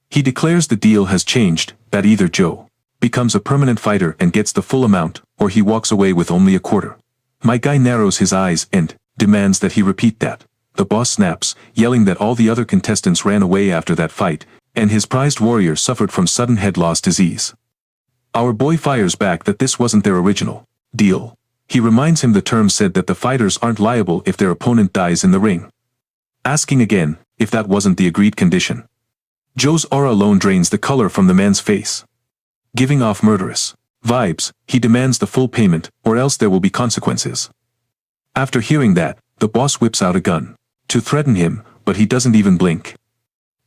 he declares the deal has changed, that either Joe becomes a permanent fighter and gets the full amount, or he walks away with only a quarter. My guy narrows his eyes and demands that he repeat that. The boss snaps, yelling that all the other contestants ran away after that fight, and his prized warrior suffered from sudden head loss disease. Our boy fires back that this wasn't their original deal. He reminds him the term said that the fighters aren't liable if their opponent dies in the ring. Asking again if that wasn't the agreed condition. Joe's aura alone drains the color from the man's face. Giving off murderous vibes, he demands the full payment, or else there will be consequences. After hearing that, the boss whips out a gun to threaten him, but he doesn't even blink.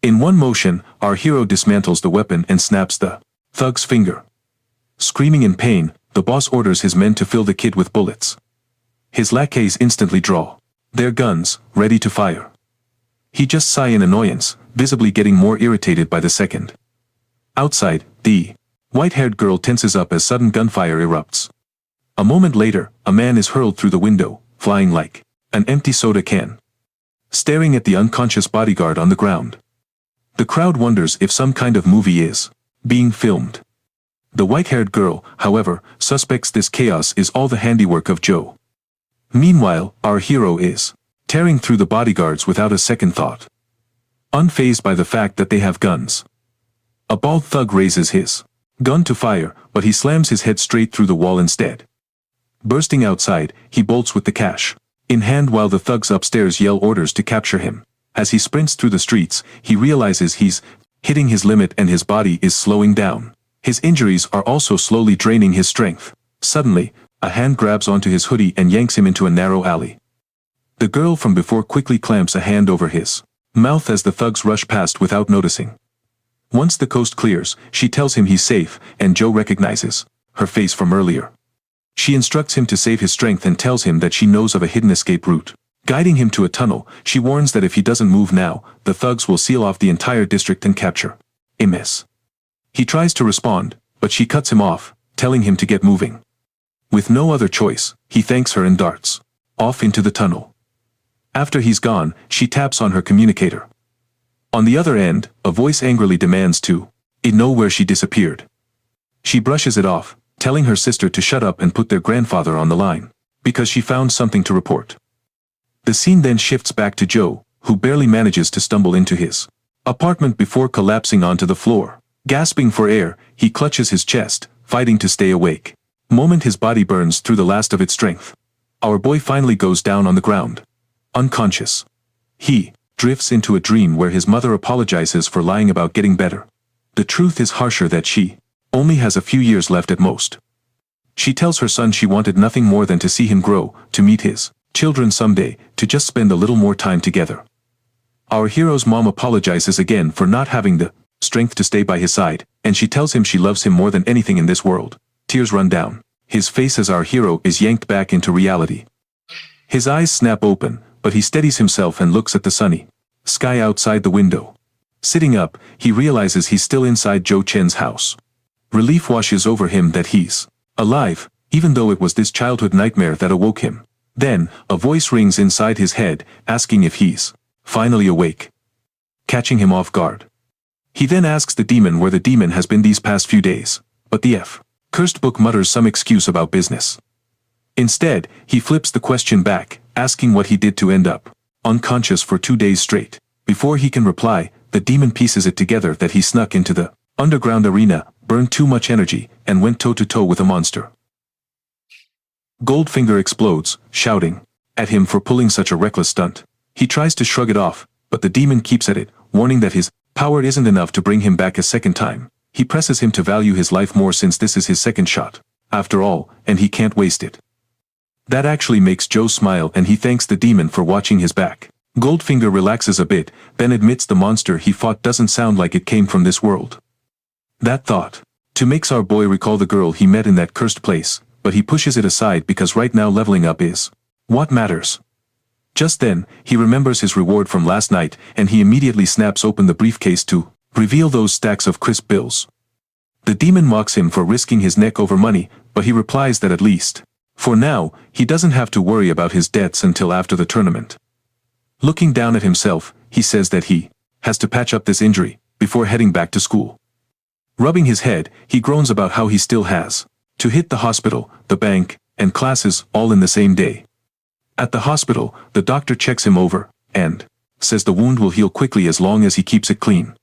In one motion, our hero dismantles the weapon and snaps the thug's finger. Screaming in pain, the boss orders his men to fill the kid with bullets. His lackeys instantly draw their guns, ready to fire. He just sighs in annoyance, visibly getting more irritated by the second. Outside, the white-haired girl tenses up as sudden gunfire erupts. A moment later, a man is hurled through the window, flying like an empty soda can, staring at the unconscious bodyguard on the ground. The crowd wonders if some kind of movie is being filmed. The white-haired girl, however, suspects this chaos is all the handiwork of Joe. Meanwhile, our hero is tearing through the bodyguards without a second thought, unfazed by the fact that they have guns. A bald thug raises his gun to fire, but he slams his head straight through the wall instead. Bursting outside, he bolts with the cash in hand while the thugs upstairs yell orders to capture him. As he sprints through the streets, he realizes he's hitting his limit and his body is slowing down. His injuries are also slowly draining his strength. Suddenly, a hand grabs onto his hoodie and yanks him into a narrow alley. The girl from before quickly clamps a hand over his mouth as the thugs rush past without noticing. Once the coast clears, she tells him he's safe, and Joe recognizes her face from earlier. She instructs him to save his strength and tells him that she knows of a hidden escape route. Guiding him to a tunnel, she warns that if he doesn't move now, the thugs will seal off the entire district and capture him. He tries to respond, but she cuts him off, telling him to get moving. With no other choice, he thanks her and darts off into the tunnel. After he's gone, she taps on her communicator. On the other end, a voice angrily demands to know where she disappeared. She brushes it off, telling her sister to shut up and put their grandfather on the line, because she found something to report. The scene then shifts back to Joe, who barely manages to stumble into his apartment before collapsing onto the floor. Gasping for air, he clutches his chest, fighting to stay awake. Moment his body burns through the last of its strength. Our boy finally goes down on the ground, unconscious. He drifts into a dream where his mother apologizes for lying about getting better. The truth is harsher that she only has a few years left at most. She tells her son she wanted nothing more than to see him grow, to meet his children someday, to just spend a little more time together. Our hero's mom apologizes again for not having the strength to stay by his side, and she tells him she loves him more than anything in this world. Tears run down his face as our hero is yanked back into reality. His eyes snap open, but he steadies himself and looks at the sunny sky outside the window. Sitting up, he realizes he's still inside Joe Chen's house. Relief washes over him that he's alive, even though it was this childhood nightmare that awoke him. Then, a voice rings inside his head, asking if he's finally awake, catching him off guard. He then asks the demon where the demon has been these past few days, but the cursed book mutters some excuse about business. Instead, he flips the question back, asking what he did to end up unconscious for 2 days straight. Before he can reply, the demon pieces it together that he snuck into the underground arena, burned too much energy, and went toe-to-toe with a monster. Goldfinger explodes, shouting at him for pulling such a reckless stunt. He tries to shrug it off, but the demon keeps at it, warning that his power isn't enough to bring him back a second time. He presses him to value his life more since this is his second shot, after all, and he can't waste it. That actually makes Joe smile and he thanks the demon for watching his back. Goldfinger relaxes a bit, then admits the monster he fought doesn't sound like it came from this world. That thought makes our boy recall the girl he met in that cursed place, but he pushes it aside because right now leveling up is what matters. Just then, he remembers his reward from last night and he immediately snaps open the briefcase to reveal those stacks of crisp bills. The demon mocks him for risking his neck over money, but he replies that at least for now, he doesn't have to worry about his debts until after the tournament. Looking down at himself, he says that he has to patch up this injury before heading back to school. Rubbing his head, he groans about how he still has to hit the hospital, the bank, and classes all in the same day. At the hospital, the doctor checks him over and says the wound will heal quickly as long as he keeps it clean.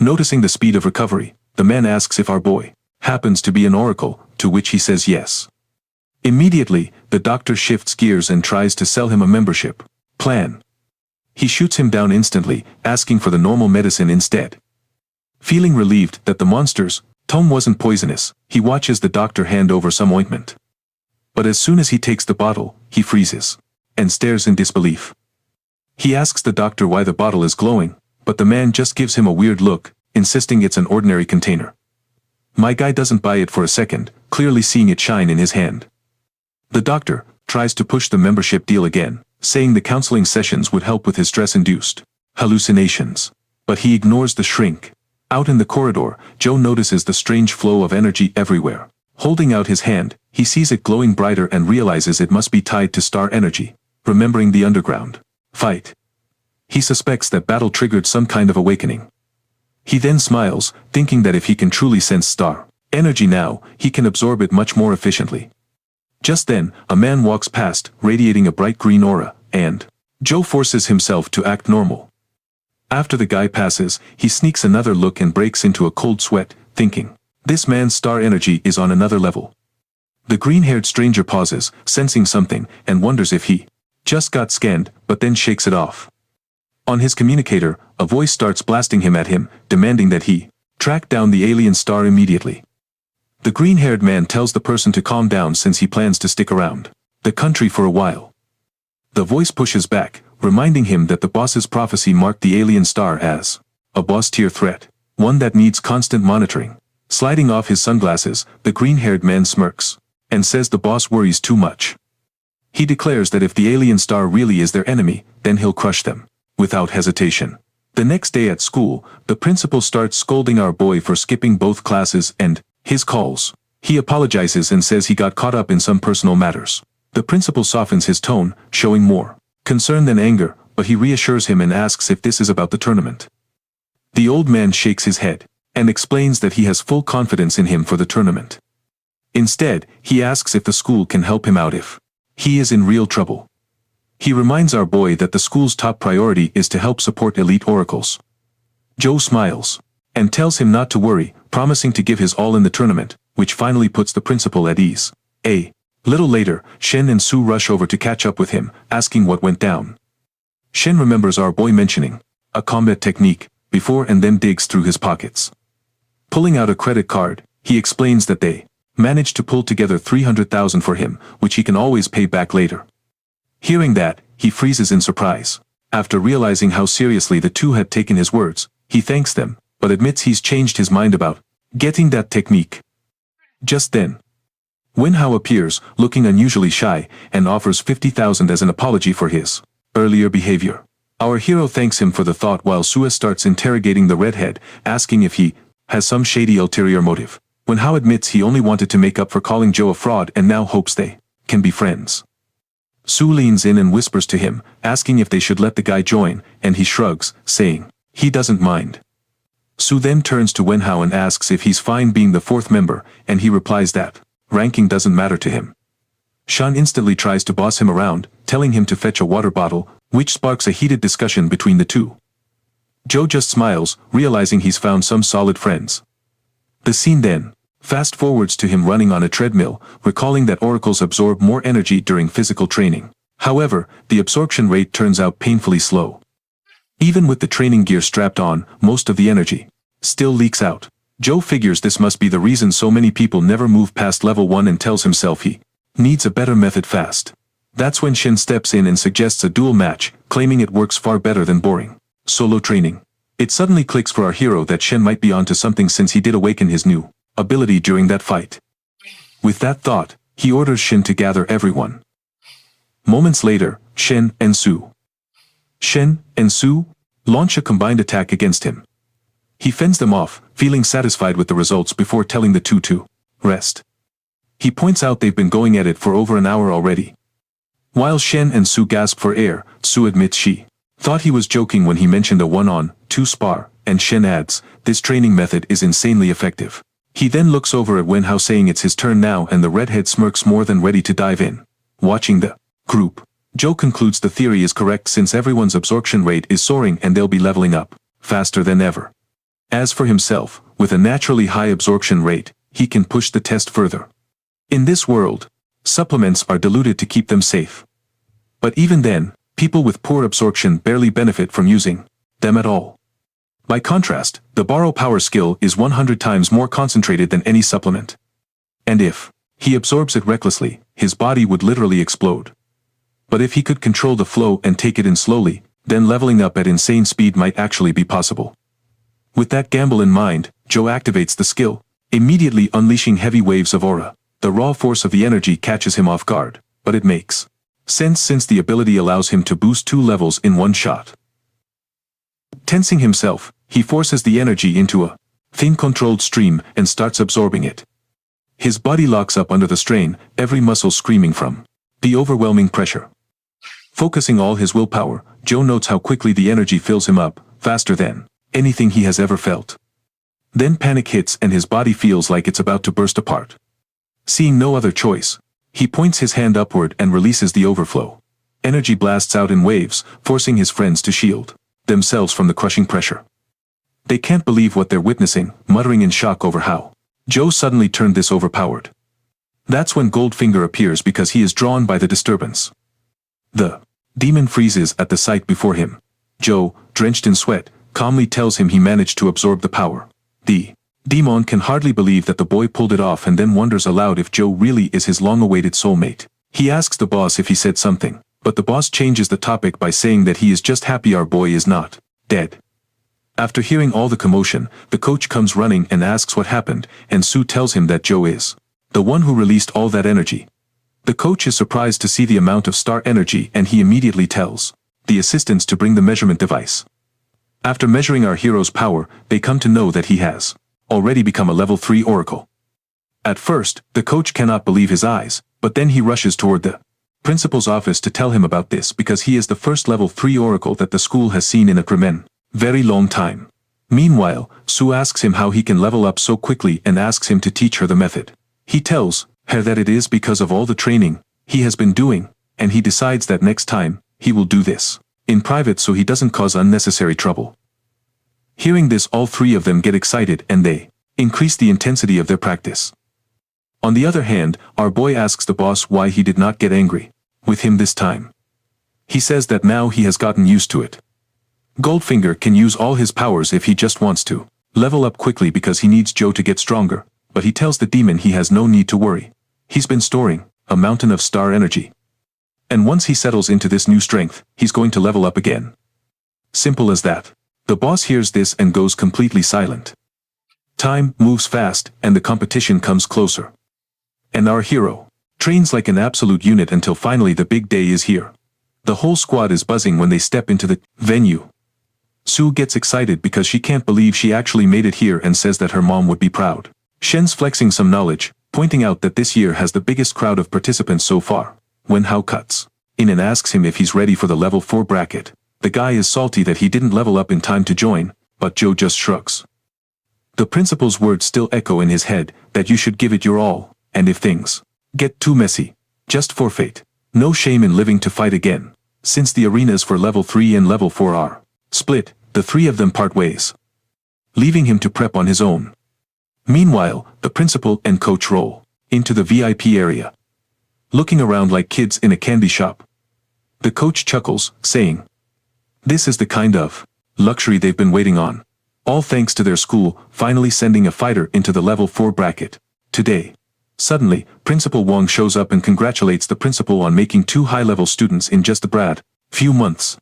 Noticing the speed of recovery, the man asks if our boy happens to be an oracle, to which he says yes. Immediately, the doctor shifts gears and tries to sell him a membership plan. He shoots him down instantly, asking for the normal medicine instead. Feeling relieved that the monster's tome wasn't poisonous, he watches the doctor hand over some ointment. But as soon as he takes the bottle, he freezes and stares in disbelief. He asks the doctor why the bottle is glowing, but the man just gives him a weird look, insisting it's an ordinary container. My guy doesn't buy it for a second, clearly seeing it shine in his hand. The doctor tries to push the membership deal again, saying the counseling sessions would help with his stress-induced hallucinations. But he ignores the shrink. Out in the corridor, Joe notices the strange flow of energy everywhere. Holding out his hand, he sees it glowing brighter and realizes it must be tied to star energy. Remembering the underground fight, he suspects that battle triggered some kind of awakening. He then smiles, thinking that if he can truly sense star energy now, he can absorb it much more efficiently. Just then, a man walks past, radiating a bright green aura, and Joe forces himself to act normal. After the guy passes, he sneaks another look and breaks into a cold sweat, thinking, this man's star energy is on another level. The green-haired stranger pauses, sensing something, and wonders if he just got scanned, but then shakes it off. On his communicator, a voice starts blasting him at him, demanding that he track down the alien star immediately. The green-haired man tells the person to calm down since he plans to stick around the country for a while. The voice pushes back, reminding him that the boss's prophecy marked the alien star as a boss-tier threat, one that needs constant monitoring. Sliding off his sunglasses, the green-haired man smirks and says the boss worries too much. He declares that if the alien star really is their enemy, then he'll crush them without hesitation. The next day at school, the principal starts scolding our boy for skipping both classes and his calls. He apologizes and says he got caught up in some personal matters. The principal softens his tone, showing more concern than anger, but he reassures him and asks if this is about the tournament. The old man shakes his head and explains that he has full confidence in him for the tournament. Instead, he asks if the school can help him out if he is in real trouble. He reminds our boy that the school's top priority is to help support elite oracles. Joe smiles and tells him not to worry, promising to give his all in the tournament, which finally puts the principal at ease. A little later, Shen and Sue rush over to catch up with him, asking what went down. Shen remembers our boy mentioning a combat technique before and then digs through his pockets. Pulling out a credit card, he explains that they managed to pull together 300,000 for him, which he can always pay back later. Hearing that, he freezes in surprise. After realizing how seriously the two had taken his words, he thanks them, but admits he's changed his mind about getting that technique. Just then, Wenhao appears, looking unusually shy, and offers 50,000 as an apology for his earlier behavior. Our hero thanks him for the thought while Sue starts interrogating the redhead, asking if he has some shady ulterior motive. Wenhao admits he only wanted to make up for calling Joe a fraud and now hopes they can be friends. Sue leans in and whispers to him, asking if they should let the guy join, and he shrugs, saying he doesn't mind. Sue then turns to Wenhao and asks if he's fine being the fourth member, and he replies that ranking doesn't matter to him. Shan instantly tries to boss him around, telling him to fetch a water bottle, which sparks a heated discussion between the two. Joe just smiles, realizing he's found some solid friends. The scene then fast forwards to him running on a treadmill, recalling that oracles absorb more energy during physical training. However, the absorption rate turns out painfully slow. Even with the training gear strapped on, most of the energy still leaks out. Joe figures this must be the reason so many people never move past level 1 and tells himself he needs a better method fast. That's when Shen steps in and suggests a duel match, claiming it works far better than boring solo training. It suddenly clicks for our hero that Shen might be onto something since he did awaken his new ability during that fight. With that thought, he orders Shen to gather everyone. Moments later, Shen and Sue launch a combined attack against him. He fends them off, feeling satisfied with the results before telling the two to rest. He points out they've been going at it for over an hour already. While Shen and Sue gasp for air, Sue admits she thought he was joking when he mentioned a 1-on-2 spar, and Shen adds, this training method is insanely effective. He then looks over at Wenhao saying it's his turn now, and the redhead smirks more than ready to dive in. Watching the group, Joe concludes the theory is correct since everyone's absorption rate is soaring and they'll be leveling up faster than ever. As for himself, with a naturally high absorption rate, he can push the test further. In this world, supplements are diluted to keep them safe. But even then, people with poor absorption barely benefit from using them at all. By contrast, the borrow power skill is 100 times more concentrated than any supplement. And if he absorbs it recklessly, his body would literally explode. But if he could control the flow and take it in slowly, then leveling up at insane speed might actually be possible. With that gamble in mind, Joe activates the skill, immediately unleashing heavy waves of aura. The raw force of the energy catches him off guard, but it makes sense since the ability allows him to boost 2 levels in one shot. Tensing himself, he forces the energy into a thin controlled stream and starts absorbing it. His body locks up under the strain, every muscle screaming from the overwhelming pressure. Focusing all his willpower, Joe notes how quickly the energy fills him up, faster than anything he has ever felt. Then panic hits and his body feels like it's about to burst apart. Seeing no other choice, he points his hand upward and releases the overflow. Energy blasts out in waves, forcing his friends to shield themselves from the crushing pressure. They can't believe what they're witnessing, muttering in shock over how Joe suddenly turned this overpowered. That's when Goldfinger appears because he is drawn by the disturbance. The demon freezes at the sight before him. Joe, drenched in sweat, calmly tells him he managed to absorb the power. The demon can hardly believe that the boy pulled it off and then wonders aloud if Joe really is his long-awaited soulmate. He asks the boss if he said something, but the boss changes the topic by saying that he is just happy our boy is not dead. After hearing all the commotion, the coach comes running and asks what happened, and Sue tells him that Joe is the one who released all that energy. The coach is surprised to see the amount of star energy and he immediately tells the assistants to bring the measurement device. After measuring our hero's power, they come to know that he has already become a level 3 oracle. At first, the coach cannot believe his eyes, but then he rushes toward the principal's office to tell him about this because he is the first level 3 oracle that the school has seen in a very long time. Meanwhile, Sue asks him how he can level up so quickly and asks him to teach her the method. He tells her that it is because of all the training he has been doing, and he decides that next time, he will do this in private so he doesn't cause unnecessary trouble. Hearing this, all 3 of them get excited and they increase the intensity of their practice. On the other hand, our boy asks the boss why he did not get angry with him this time. He says that now he has gotten used to it. Goldfinger can use all his powers if he just wants to. Level up quickly because he needs Joe to get stronger, but he tells the demon he has no need to worry. He's been storing a mountain of star energy. And once he settles into this new strength, he's going to level up again. Simple as that. The boss hears this and goes completely silent. Time moves fast, and the competition comes closer. And our hero trains like an absolute unit until finally the big day is here. The whole squad is buzzing when they step into the venue. Sue gets excited because she can't believe she actually made it here and says that her mom would be proud. Shen's flexing some knowledge, pointing out that this year has the biggest crowd of participants so far. When Hao cuts in and asks him if he's ready for the level 4 bracket, the guy is salty that he didn't level up in time to join, but Joe just shrugs. The principal's words still echo in his head, that you should give it your all, and if things get too messy, just forfeit. No shame in living to fight again. Since the arenas for level 3 and level 4 are split, the three of them part ways, leaving him to prep on his own. Meanwhile, the principal and coach roll into the VIP area, looking around like kids in a candy shop. The coach chuckles, saying, "This is the kind of luxury they've been waiting on. All thanks to their school finally sending a fighter into the level 4 bracket today." Suddenly, Principal Wong shows up and congratulates the principal on making 2 high-level students in just a few months.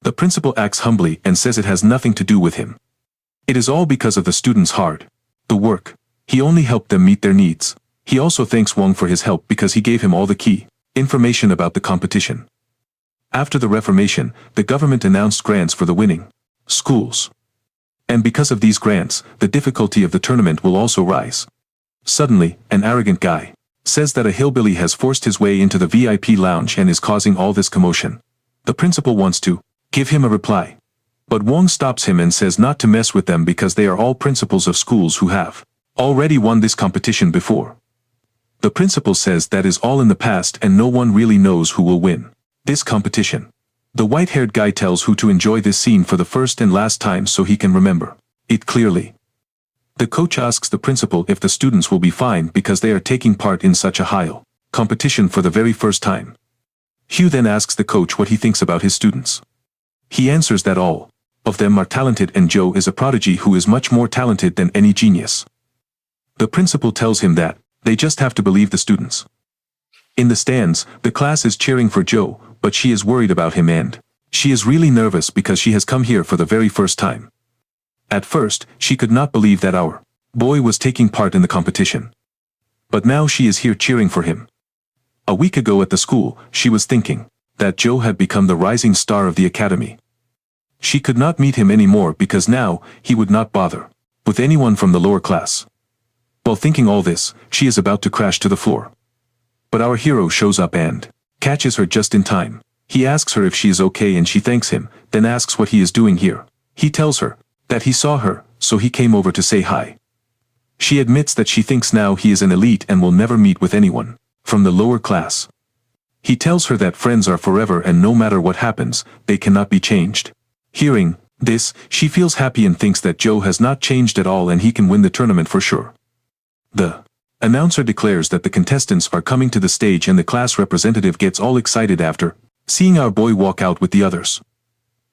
The principal acts humbly and says it has nothing to do with him. It is all because of the students' hard work. He only helped them meet their needs. He also thanks Wong for his help because he gave him all the key information about the competition. After the Reformation, the government announced grants for the winning schools. And because of these grants, the difficulty of the tournament will also rise. Suddenly, an arrogant guy says that a hillbilly has forced his way into the VIP lounge and is causing all this commotion. The principal wants to give him a reply, but Wong stops him and says not to mess with them because they are all principals of schools who have already won this competition before. The principal says that is all in the past and no one really knows who will win this competition. The white-haired guy tells who to enjoy this scene for the first and last time so he can remember it clearly. The coach asks the principal if the students will be fine because they are taking part in such a high competition for the very first time. Hugh then asks the coach what he thinks about his students. He answers that all of them are talented and Joe is a prodigy who is much more talented than any genius. The principal tells him that they just have to believe the students. In the stands, the class is cheering for Joe, but she is worried about him and she is really nervous because she has come here for the very first time. At first, she could not believe that our boy was taking part in the competition. But now she is here cheering for him. A week ago at the school, she was thinking that Joe had become the rising star of the academy. She could not meet him anymore because now he would not bother with anyone from the lower class. While thinking all this, she is about to crash to the floor. But our hero shows up and catches her just in time. He asks her if she is okay and she thanks him, then asks what he is doing here. He tells her that he saw her, so he came over to say hi. She admits that she thinks now he is an elite and will never meet with anyone from the lower class. He tells her that friends are forever and no matter what happens, they cannot be changed. Hearing this, she feels happy and thinks that Joe has not changed at all and he can win the tournament for sure. The announcer declares that the contestants are coming to the stage and the class representative gets all excited after seeing our boy walk out with the others.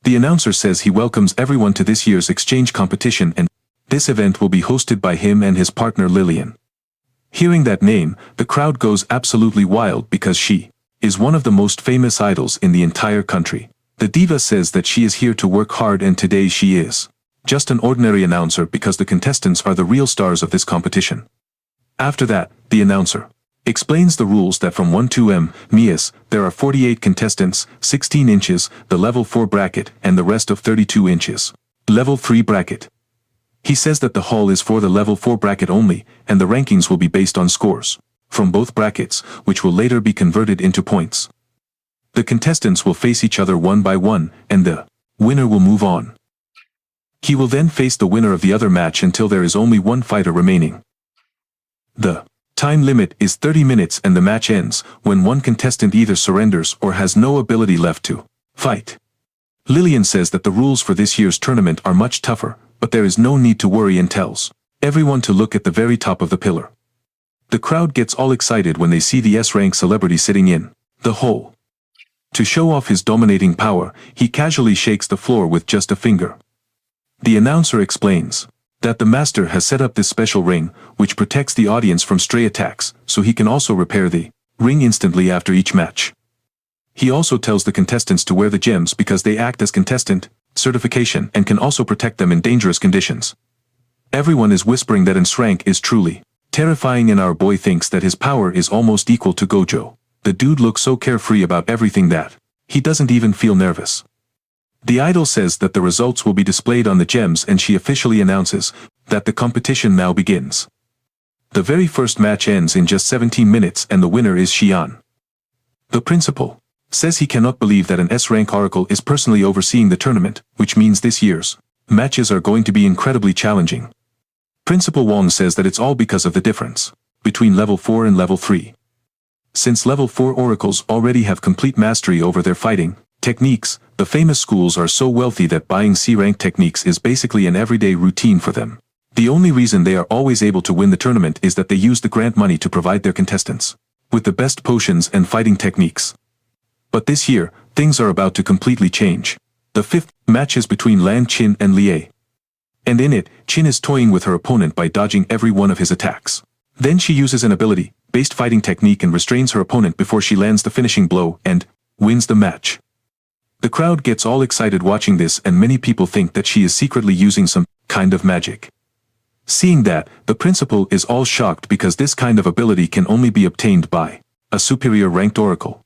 The announcer says he welcomes everyone to this year's exchange competition and this event will be hosted by him and his partner Lillian. Hearing that name, the crowd goes absolutely wild because she is one of the most famous idols in the entire country. The diva says that she is here to work hard and today she is just an ordinary announcer because the contestants are the real stars of this competition. After that, the announcer explains the rules that from 1 to Ms, there are 48 contestants, 16 inches, the level 4 bracket, and the rest of 32 inches. Level 3 bracket. He says that the hall is for the level 4 bracket only, and the rankings will be based on scores from both brackets, which will later be converted into points. The contestants will face each other one by one, and the winner will move on. He will then face the winner of the other match until there is only one fighter remaining. The time limit is 30 minutes and the match ends when one contestant either surrenders or has no ability left to fight. Lillian says that the rules for this year's tournament are much tougher, but there is no need to worry and tells everyone to look at the very top of the pillar. The crowd gets all excited when they see the S-rank celebrity sitting in the hole. To show off his dominating power, he casually shakes the floor with just a finger. The announcer explains that the master has set up this special ring, which protects the audience from stray attacks, so he can also repair the ring instantly after each match. He also tells the contestants to wear the gems because they act as contestant certification and can also protect them in dangerous conditions. Everyone is whispering that Ensrank is truly terrifying, and our boy thinks that his power is almost equal to Gojo. The dude looks so carefree about everything that he doesn't even feel nervous. The idol says that the results will be displayed on the gems, and she officially announces that the competition now begins. The very first match ends in just 17 minutes and the winner is Xian. The principal says he cannot believe that an S-rank oracle is personally overseeing the tournament, which means this year's matches are going to be incredibly challenging. Principal Wong says that it's all because of the difference between level 4 and level 3. Since level 4 oracles already have complete mastery over their fighting techniques, the famous schools are so wealthy that buying C-rank techniques is basically an everyday routine for them. The only reason they are always able to win the tournament is that they use the grant money to provide their contestants with the best potions and fighting techniques. But this year, things are about to completely change. The fifth match is between Lan Qin and Lie. And in it, Qin is toying with her opponent by dodging every one of his attacks. Then she uses an ability-based fighting technique and restrains her opponent before she lands the finishing blow and wins the match. The crowd gets all excited watching this, and many people think that she is secretly using some kind of magic. Seeing that, the principal is all shocked because this kind of ability can only be obtained by a superior ranked oracle.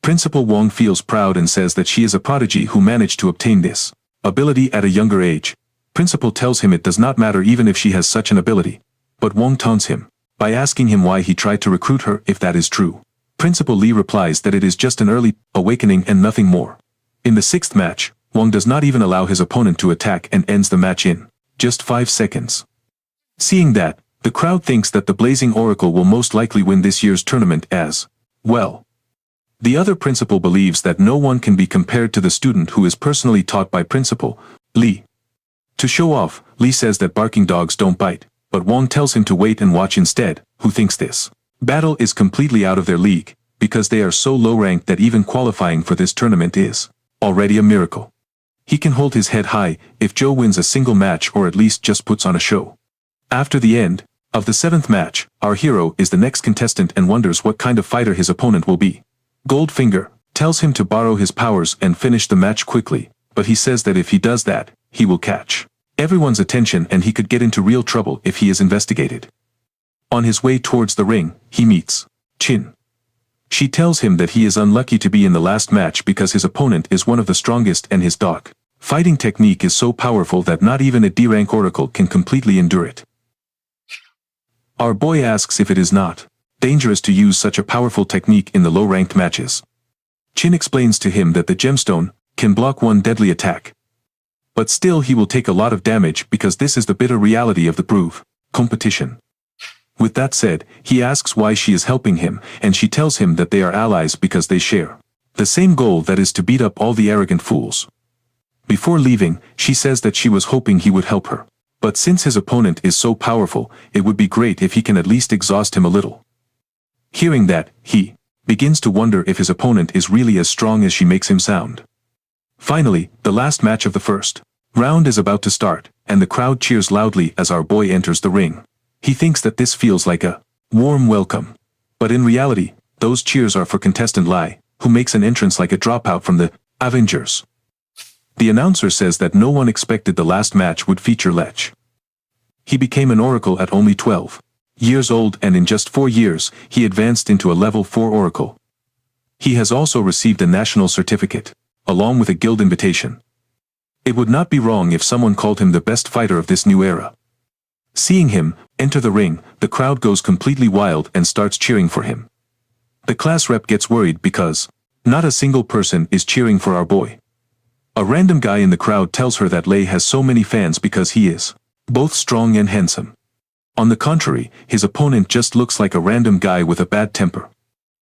Principal Wong feels proud and says that she is a prodigy who managed to obtain this ability at a younger age. Principal tells him it does not matter even if she has such an ability. But Wong taunts him by asking him why he tried to recruit her if that is true. Principal Lee replies that it is just an early awakening and nothing more. In the sixth match, Wong does not even allow his opponent to attack and ends the match in just 5 seconds. Seeing that, the crowd thinks that the Blazing Oracle will most likely win this year's tournament as well. The other principal believes that no one can be compared to the student who is personally taught by Principal Lee. To show off, Lee says that barking dogs don't bite, but Wong tells him to wait and watch instead, who thinks this battle is completely out of their league, because they are so low-ranked that even qualifying for this tournament is already a miracle. He can hold his head high if Joe wins a single match or at least just puts on a show. After the end of the 7th match, our hero is the next contestant and wonders what kind of fighter his opponent will be. Goldfinger tells him to borrow his powers and finish the match quickly, but he says that if he does that, he will catch everyone's attention and he could get into real trouble if he is investigated. On his way towards the ring, he meets Qin. She tells him that he is unlucky to be in the last match because his opponent is one of the strongest and his dog fighting technique is so powerful that not even a D-rank oracle can completely endure it. Our boy asks if it is not dangerous to use such a powerful technique in the low-ranked matches. Qin explains to him that the gemstone can block one deadly attack. But still he will take a lot of damage because this is the bitter reality of the proof competition. With that said, he asks why she is helping him, and she tells him that they are allies because they share the same goal, that is to beat up all the arrogant fools. Before leaving, she says that she was hoping he would help her. But since his opponent is so powerful, it would be great if he can at least exhaust him a little. Hearing that, he begins to wonder if his opponent is really as strong as she makes him sound. Finally, the last match of the first round is about to start, and the crowd cheers loudly as our boy enters the ring. He thinks that this feels like a warm welcome. But in reality, those cheers are for contestant Lai, who makes an entrance like a dropout from the Avengers. The announcer says that no one expected the last match would feature Lech. He became an oracle at only 12 years old, and in just 4 years, he advanced into a level 4 oracle. He has also received a national certificate, along with a guild invitation. It would not be wrong if someone called him the best fighter of this new era. Seeing him enter the ring, the crowd goes completely wild and starts cheering for him. The class rep gets worried because not a single person is cheering for our boy. A random guy in the crowd tells her that Lei has so many fans because he is both strong and handsome. On the contrary, his opponent just looks like a random guy with a bad temper.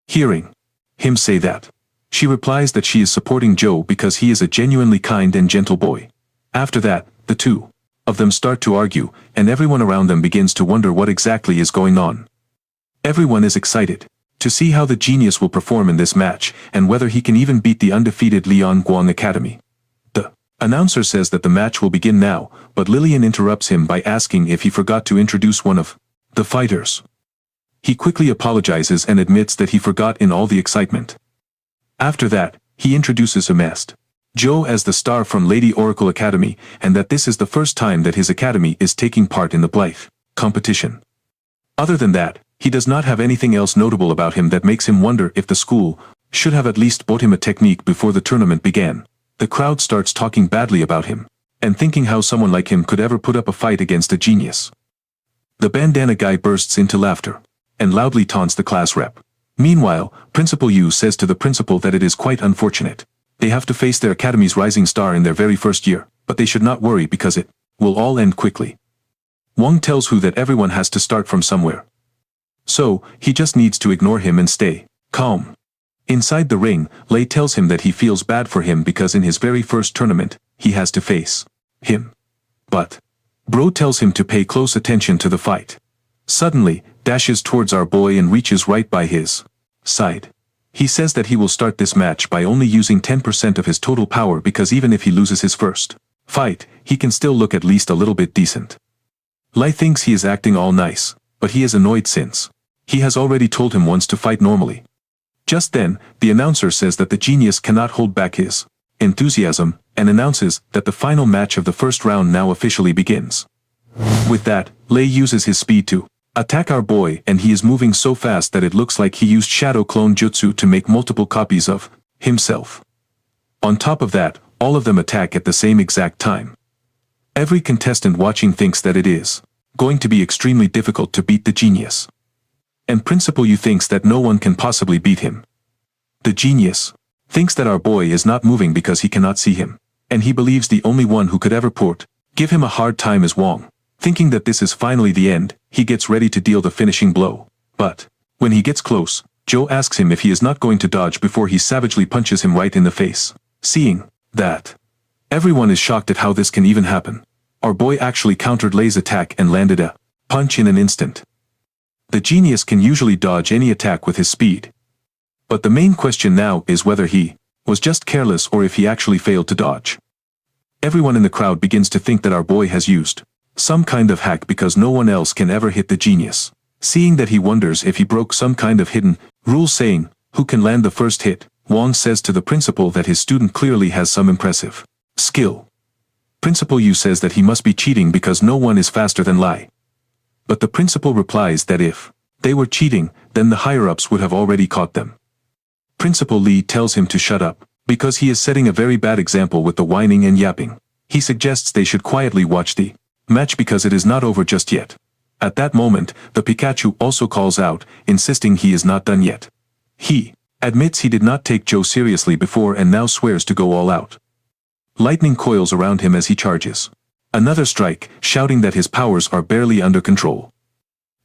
Hearing him say that, she replies that she is supporting Joe because he is a genuinely kind and gentle boy. After that, the two of them start to argue, and everyone around them begins to wonder what exactly is going on. Everyone is excited to see how the genius will perform in this match and whether he can even beat the undefeated Lian Guang Academy. The announcer says that the match will begin now, but Lillian interrupts him by asking if he forgot to introduce one of the fighters. He quickly apologizes and admits that he forgot in all the excitement. After that, he introduces him as Joe as the star from Lady Oracle Academy, and that this is the first time that his academy is taking part in the Blythe competition. Other than that, he does not have anything else notable about him that makes him wonder if the school should have at least bought him a technique before the tournament began. The crowd starts talking badly about him, and thinking how someone like him could ever put up a fight against a genius. The bandana guy bursts into laughter, and loudly taunts the class rep. Meanwhile, Principal Yu says to the principal that it is quite unfortunate. They have to face their academy's rising star in their very first year, but they should not worry because it will all end quickly. Wang tells Hu that everyone has to start from somewhere. So, he just needs to ignore him and stay calm. Inside the ring, Lei tells him that he feels bad for him because in his very first tournament, he has to face him. But Bro tells him to pay close attention to the fight. Suddenly, dashes towards our boy and reaches right by his side. He says that he will start this match by only using 10% of his total power because even if he loses his first fight, he can still look at least a little bit decent. Lai thinks he is acting all nice, but he is annoyed since he has already told him once to fight normally. Just then, the announcer says that the genius cannot hold back his enthusiasm, and announces that the final match of the first round now officially begins. With that, Lei uses his speed to attack our boy, and he is moving so fast that it looks like he used shadow clone jutsu to make multiple copies of himself. On top of that, all of them attack at the same exact time. Every contestant watching thinks that it is going to be extremely difficult to beat the genius. And Principal Yu thinks that no one can possibly beat him. The genius thinks that our boy is not moving because he cannot see him, and he believes the only one who could ever give him a hard time is Wang. Thinking that this is finally the end, he gets ready to deal the finishing blow. But when he gets close, Joe asks him if he is not going to dodge before he savagely punches him right in the face. Seeing that, everyone is shocked at how this can even happen. Our boy actually countered Lei's attack and landed a punch in an instant. The genius can usually dodge any attack with his speed. But the main question now is whether he was just careless or if he actually failed to dodge. Everyone in the crowd begins to think that our boy has used some kind of hack because no one else can ever hit the genius. Seeing that, he wonders if he broke some kind of hidden rule saying, who can land the first hit. Wang says to the principal that his student clearly has some impressive skill. Principal Yu says that he must be cheating because no one is faster than Lai. But the principal replies that if they were cheating, then the higher-ups would have already caught them. Principal Li tells him to shut up, because he is setting a very bad example with the whining and yapping. He suggests they should quietly watch the match because it is not over just yet. At that moment, the Pikachu also calls out, insisting he is not done yet. He admits he did not take Joe seriously before and now swears to go all out. Lightning coils around him as he charges another strike, shouting that his powers are barely under control.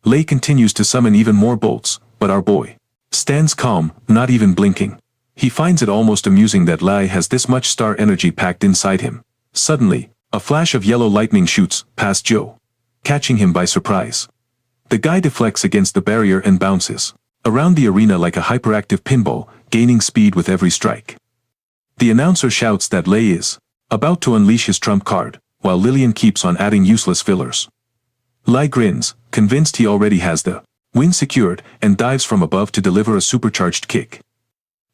Lei continues to summon even more bolts, but our boy stands calm, not even blinking. He finds it almost amusing that Lai has this much star energy packed inside him. Suddenly, a flash of yellow lightning shoots past Joe, catching him by surprise. The guy deflects against the barrier and bounces around the arena like a hyperactive pinball, gaining speed with every strike. The announcer shouts that Lei is about to unleash his trump card, while Lillian keeps on adding useless fillers. Lai grins, convinced he already has the win secured, and dives from above to deliver a supercharged kick.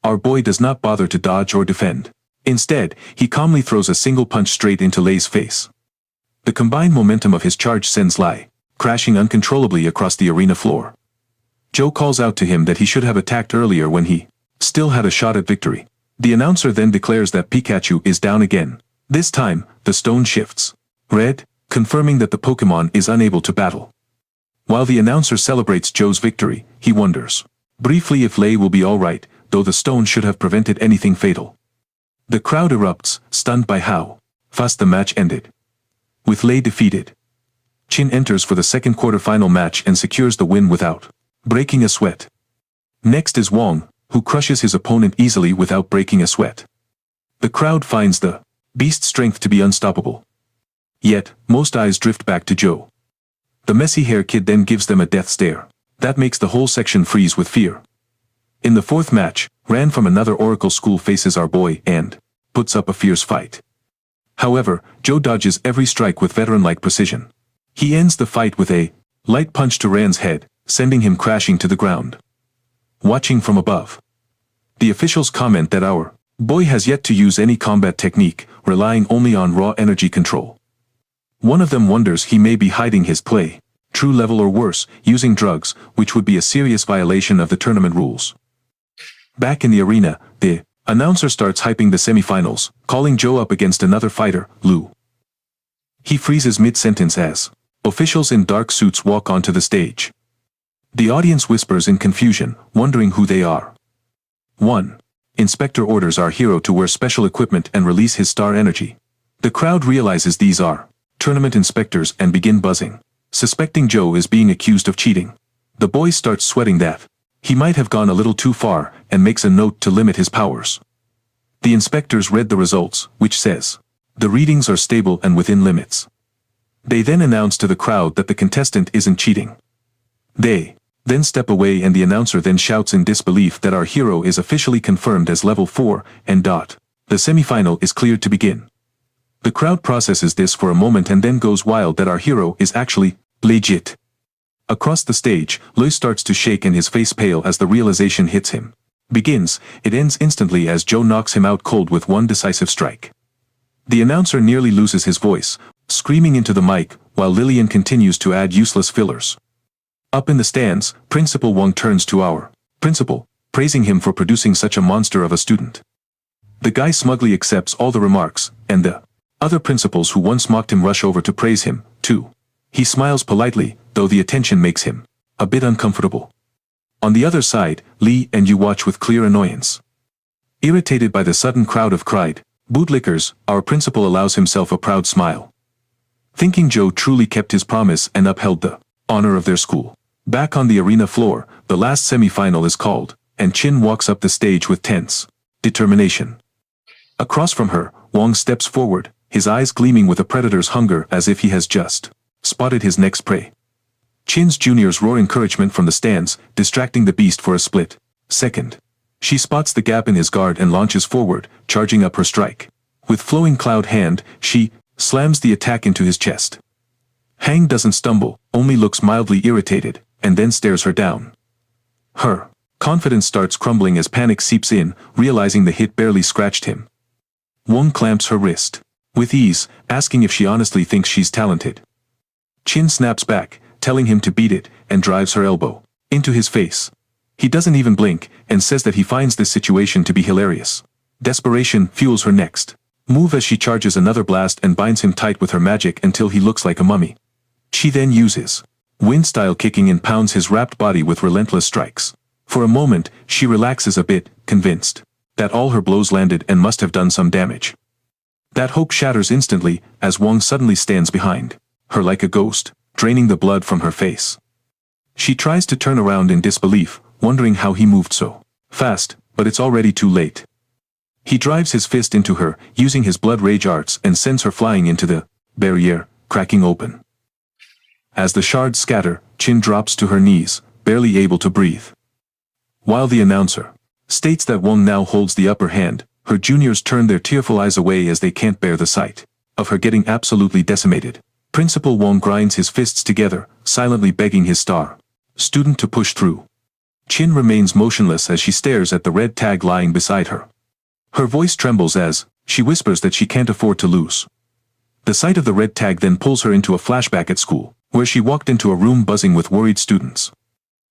Our boy does not bother to dodge or defend. Instead, he calmly throws a single punch straight into Lei's face. The combined momentum of his charge sends Lai crashing uncontrollably across the arena floor. Joe calls out to him that he should have attacked earlier when he still had a shot at victory. The announcer then declares that Pikachu is down again. This time, the stone shifts red, confirming that the Pokémon is unable to battle. While the announcer celebrates Joe's victory, he wonders briefly if Lei will be alright, though the stone should have prevented anything fatal. The crowd erupts, stunned by how fast the match ended. With Lei defeated, Chin enters for the second quarterfinal match and secures the win without breaking a sweat. Next is Wang, who crushes his opponent easily without breaking a sweat. The crowd finds the beast's strength to be unstoppable. Yet, most eyes drift back to Joe. The messy hair kid then gives them a death stare that makes the whole section freeze with fear. In the fourth match, Ran from another oracle school faces our boy and puts up a fierce fight. However, Joe dodges every strike with veteran-like precision. He ends the fight with a light punch to Ran's head, sending him crashing to the ground. Watching from above, the officials comment that our boy has yet to use any combat technique, relying only on raw energy control. One of them wonders he may be hiding his play, true level or worse, using drugs, which would be a serious violation of the tournament rules. Back in the arena, the announcer starts hyping the semifinals, calling Joe up against another fighter, Lou. He freezes mid-sentence as officials in dark suits walk onto the stage. The audience whispers in confusion, wondering who they are. 1. Inspector orders our hero to wear special equipment and release his star energy. The crowd realizes these are tournament inspectors and begin buzzing, suspecting Joe is being accused of cheating. The boy starts sweating that he might have gone a little too far and makes a note to limit his powers. The inspectors read the results, which says the readings are stable and within limits. They then announce to the crowd that the contestant isn't cheating. They then step away and the announcer then shouts in disbelief that our hero is officially confirmed as level 4 and the semifinal is cleared to begin. The crowd processes this for a moment and then goes wild that our hero is actually legit. Across the stage, Lui starts to shake and his face pale as the realization hits him. It ends instantly as Joe knocks him out cold with one decisive strike. The announcer nearly loses his voice, screaming into the mic, while Lillian continues to add useless fillers. Up in the stands, Principal Wong turns to our principal, praising him for producing such a monster of a student. The guy smugly accepts all the remarks, and the other principals who once mocked him rush over to praise him, too. He smiles politely, though the attention makes him a bit uncomfortable. On the other side, Lee and Yu watch with clear annoyance. Irritated by the sudden crowd of cried bootlickers, our principal allows himself a proud smile. Thinking Joe truly kept his promise and upheld the honor of their school. Back on the arena floor, the last semi-final is called, and Chin walks up the stage with tense determination. Across from her, Wong steps forward, his eyes gleaming with a predator's hunger as if he has just spotted his next prey. Chin's juniors roar encouragement from the stands, distracting the beast for a split second. She spots the gap in his guard and launches forward, charging up her strike. With flowing cloud hand, she slams the attack into his chest. Hang doesn't stumble, only looks mildly irritated, and then stares her down. Her confidence starts crumbling as panic seeps in, realizing the hit barely scratched him. Wong clamps her wrist with ease, asking if she honestly thinks she's talented. Chin snaps back, telling him to beat it, and drives her elbow into his face. He doesn't even blink, and says that he finds this situation to be hilarious. Desperation fuels her next move as she charges another blast and binds him tight with her magic until he looks like a mummy. She then uses wind-style kicking and pounds his wrapped body with relentless strikes. For a moment, she relaxes a bit, convinced that all her blows landed and must have done some damage. That hope shatters instantly, as Wong suddenly stands behind her like a ghost, draining the blood from her face. She tries to turn around in disbelief, wondering how he moved so fast, but it's already too late. He drives his fist into her, using his blood rage arts, and sends her flying into the barrier, cracking open. As the shards scatter, Chin drops to her knees, barely able to breathe. While the announcer states that Wong now holds the upper hand, her juniors turn their tearful eyes away as they can't bear the sight of her getting absolutely decimated. Principal Wong grinds his fists together, silently begging his star student to push through. Chin remains motionless as she stares at the red tag lying beside her. Her voice trembles as she whispers that she can't afford to lose. The sight of the red tag then pulls her into a flashback at school, where she walked into a room buzzing with worried students.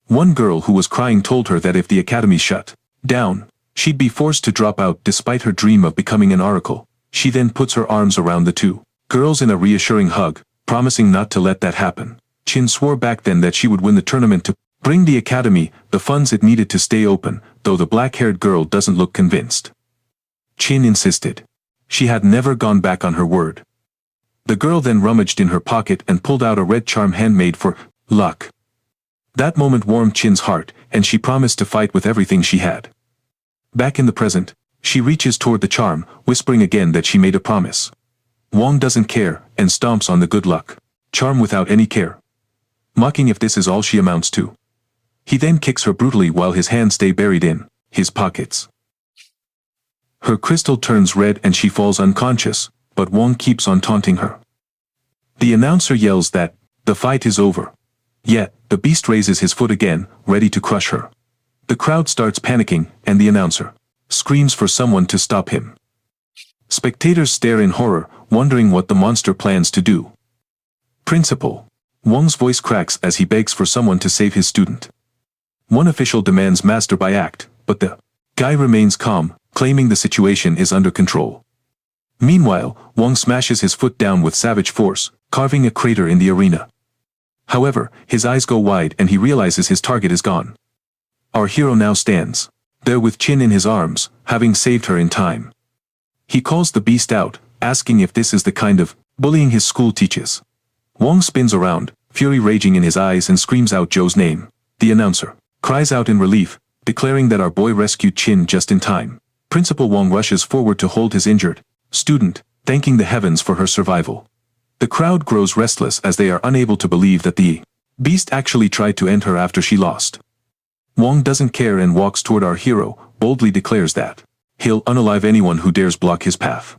One girl who was crying told her that if the academy shut down, she'd be forced to drop out despite her dream of becoming an oracle. She then puts her arms around the two girls in a reassuring hug, promising not to let that happen. Chin swore back then that she would win the tournament to bring the academy the funds it needed to stay open, though the black-haired girl doesn't look convinced. Chin insisted she had never gone back on her word. The girl then rummaged in her pocket and pulled out a red charm handmade for luck. That moment warmed Chin's heart, and she promised to fight with everything she had. Back in the present, she reaches toward the charm, whispering again that she made a promise. Wong doesn't care, and stomps on the good luck charm without any care, mocking if this is all she amounts to. He then kicks her brutally while his hands stay buried in his pockets. Her crystal turns red and she falls unconscious, but Wong keeps on taunting her. The announcer yells that the fight is over. Yet, the beast raises his foot again, ready to crush her. The crowd starts panicking, and the announcer screams for someone to stop him. Spectators stare in horror, wondering what the monster plans to do. Principal. Wong's voice cracks as he begs for someone to save his student. One official demands master by act, but the guy remains calm, claiming the situation is under control. Meanwhile, Wong smashes his foot down with savage force, carving a crater in the arena. However, his eyes go wide and he realizes his target is gone. Our hero now stands there with Chin in his arms, having saved her in time. He calls the beast out, asking if this is the kind of bullying his school teaches. Wong spins around, fury raging in his eyes, and screams out Joe's name. The announcer cries out in relief, declaring that our boy rescued Chin just in time. Principal Wong rushes forward to hold his injured student, thanking the heavens for her survival. The crowd grows restless as they are unable to believe that the beast actually tried to end her after she lost. Wong doesn't care and walks toward our hero, boldly declares that he'll unalive anyone who dares block his path.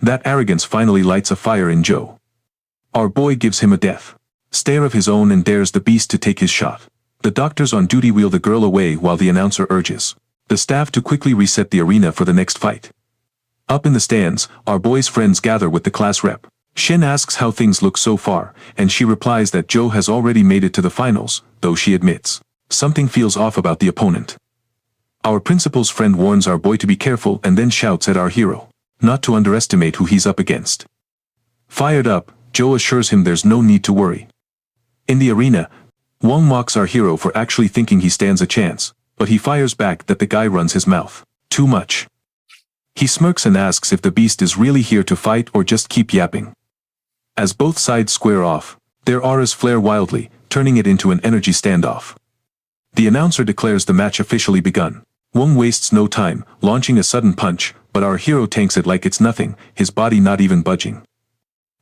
That arrogance finally lights a fire in Joe. Our boy gives him a death stare of his own and dares the beast to take his shot. The doctors on duty wheel the girl away while the announcer urges the staff to quickly reset the arena for the next fight. Up in the stands, our boy's friends gather with the class rep. Shen asks how things look so far, and she replies that Joe has already made it to the finals, though she admits something feels off about the opponent. Our principal's friend warns our boy to be careful and then shouts at our hero not to underestimate who he's up against. Fired up, Joe assures him there's no need to worry. In the arena, Wong mocks our hero for actually thinking he stands a chance, but he fires back that the guy runs his mouth too much. He smirks and asks if the beast is really here to fight or just keep yapping. As both sides square off, their auras flare wildly, turning it into an energy standoff. The announcer declares the match officially begun. Wong wastes no time, launching a sudden punch, but our hero tanks it like it's nothing, his body not even budging.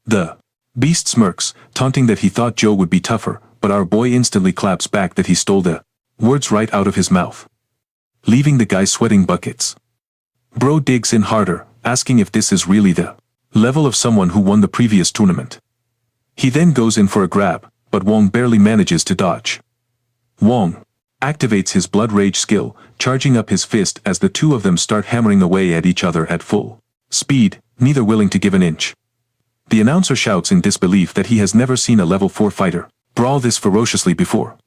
The beast smirks, taunting that he thought Joe would be tougher, but our boy instantly claps back that he stole the words right out of his mouth, leaving the guy sweating buckets. Bro digs in harder, asking if this is really the level of someone who won the previous tournament. He then goes in for a grab, but Wong barely manages to dodge. Wong activates his blood rage skill, charging up his fist as the two of them start hammering away at each other at full speed, neither willing to give an inch. The announcer shouts in disbelief that he has never seen a level 4 fighter brawl this ferociously before.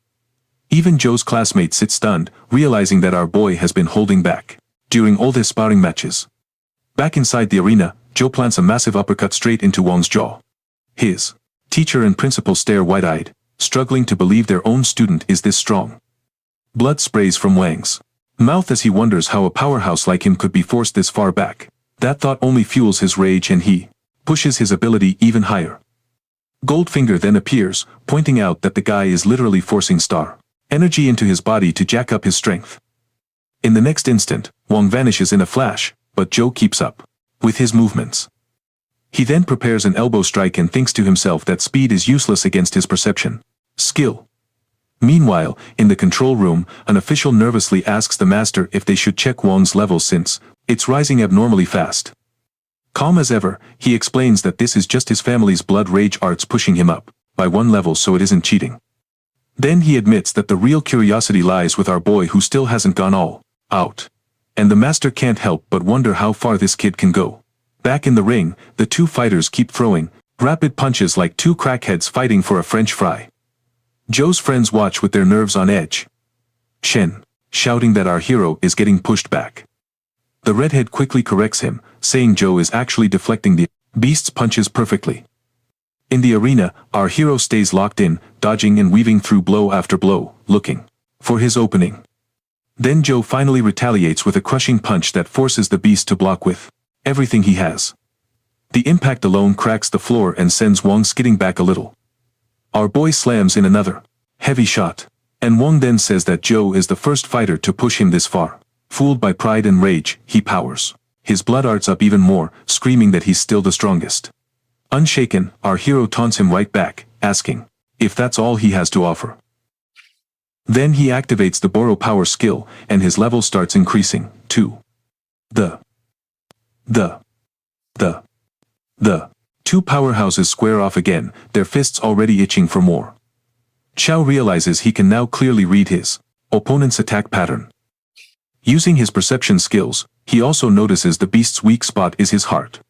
Even Joe's classmates sit stunned, realizing that our boy has been holding back during all their sparring matches. Back inside the arena, Joe plants a massive uppercut straight into Wong's jaw. His teacher and principal stare wide-eyed, struggling to believe their own student is this strong. Blood sprays from Wang's mouth as he wonders how a powerhouse like him could be forced this far back. That thought only fuels his rage and he pushes his ability even higher. Goldfinger then appears, pointing out that the guy is literally forcing star energy into his body to jack up his strength. In the next instant, Wong vanishes in a flash, but Joe keeps up with his movements. He then prepares an elbow strike and thinks to himself that speed is useless against his perception skill. Meanwhile, in the control room, an official nervously asks the master if they should check Wong's level since it's rising abnormally fast. Calm as ever, he explains that this is just his family's blood rage arts pushing him up by one level, so it isn't cheating. Then he admits that the real curiosity lies with our boy who still hasn't gone all out. And the master can't help but wonder how far this kid can go. Back in the ring, the two fighters keep throwing rapid punches like two crackheads fighting for a French fry. Joe's friends watch with their nerves on edge. Shen, shouting that our hero is getting pushed back. The redhead quickly corrects him, saying Joe is actually deflecting the beast's punches perfectly. In the arena, our hero stays locked in, dodging and weaving through blow after blow, looking for his opening. Then Joe finally retaliates with a crushing punch that forces the beast to block with everything he has. The impact alone cracks the floor and sends Wong skidding back a little. Our boy slams in another heavy shot, and Wong then says that Joe is the first fighter to push him this far. Fooled by pride and rage, he powers his blood arts up even more, screaming that he's still the strongest. Unshaken, our hero taunts him right back, asking if that's all he has to offer. Then he activates the borrow power skill, and his level starts increasing, too. The two powerhouses square off again, their fists already itching for more. Xiao realizes he can now clearly read his opponent's attack pattern. Using his perception skills, he also notices the beast's weak spot is his heart.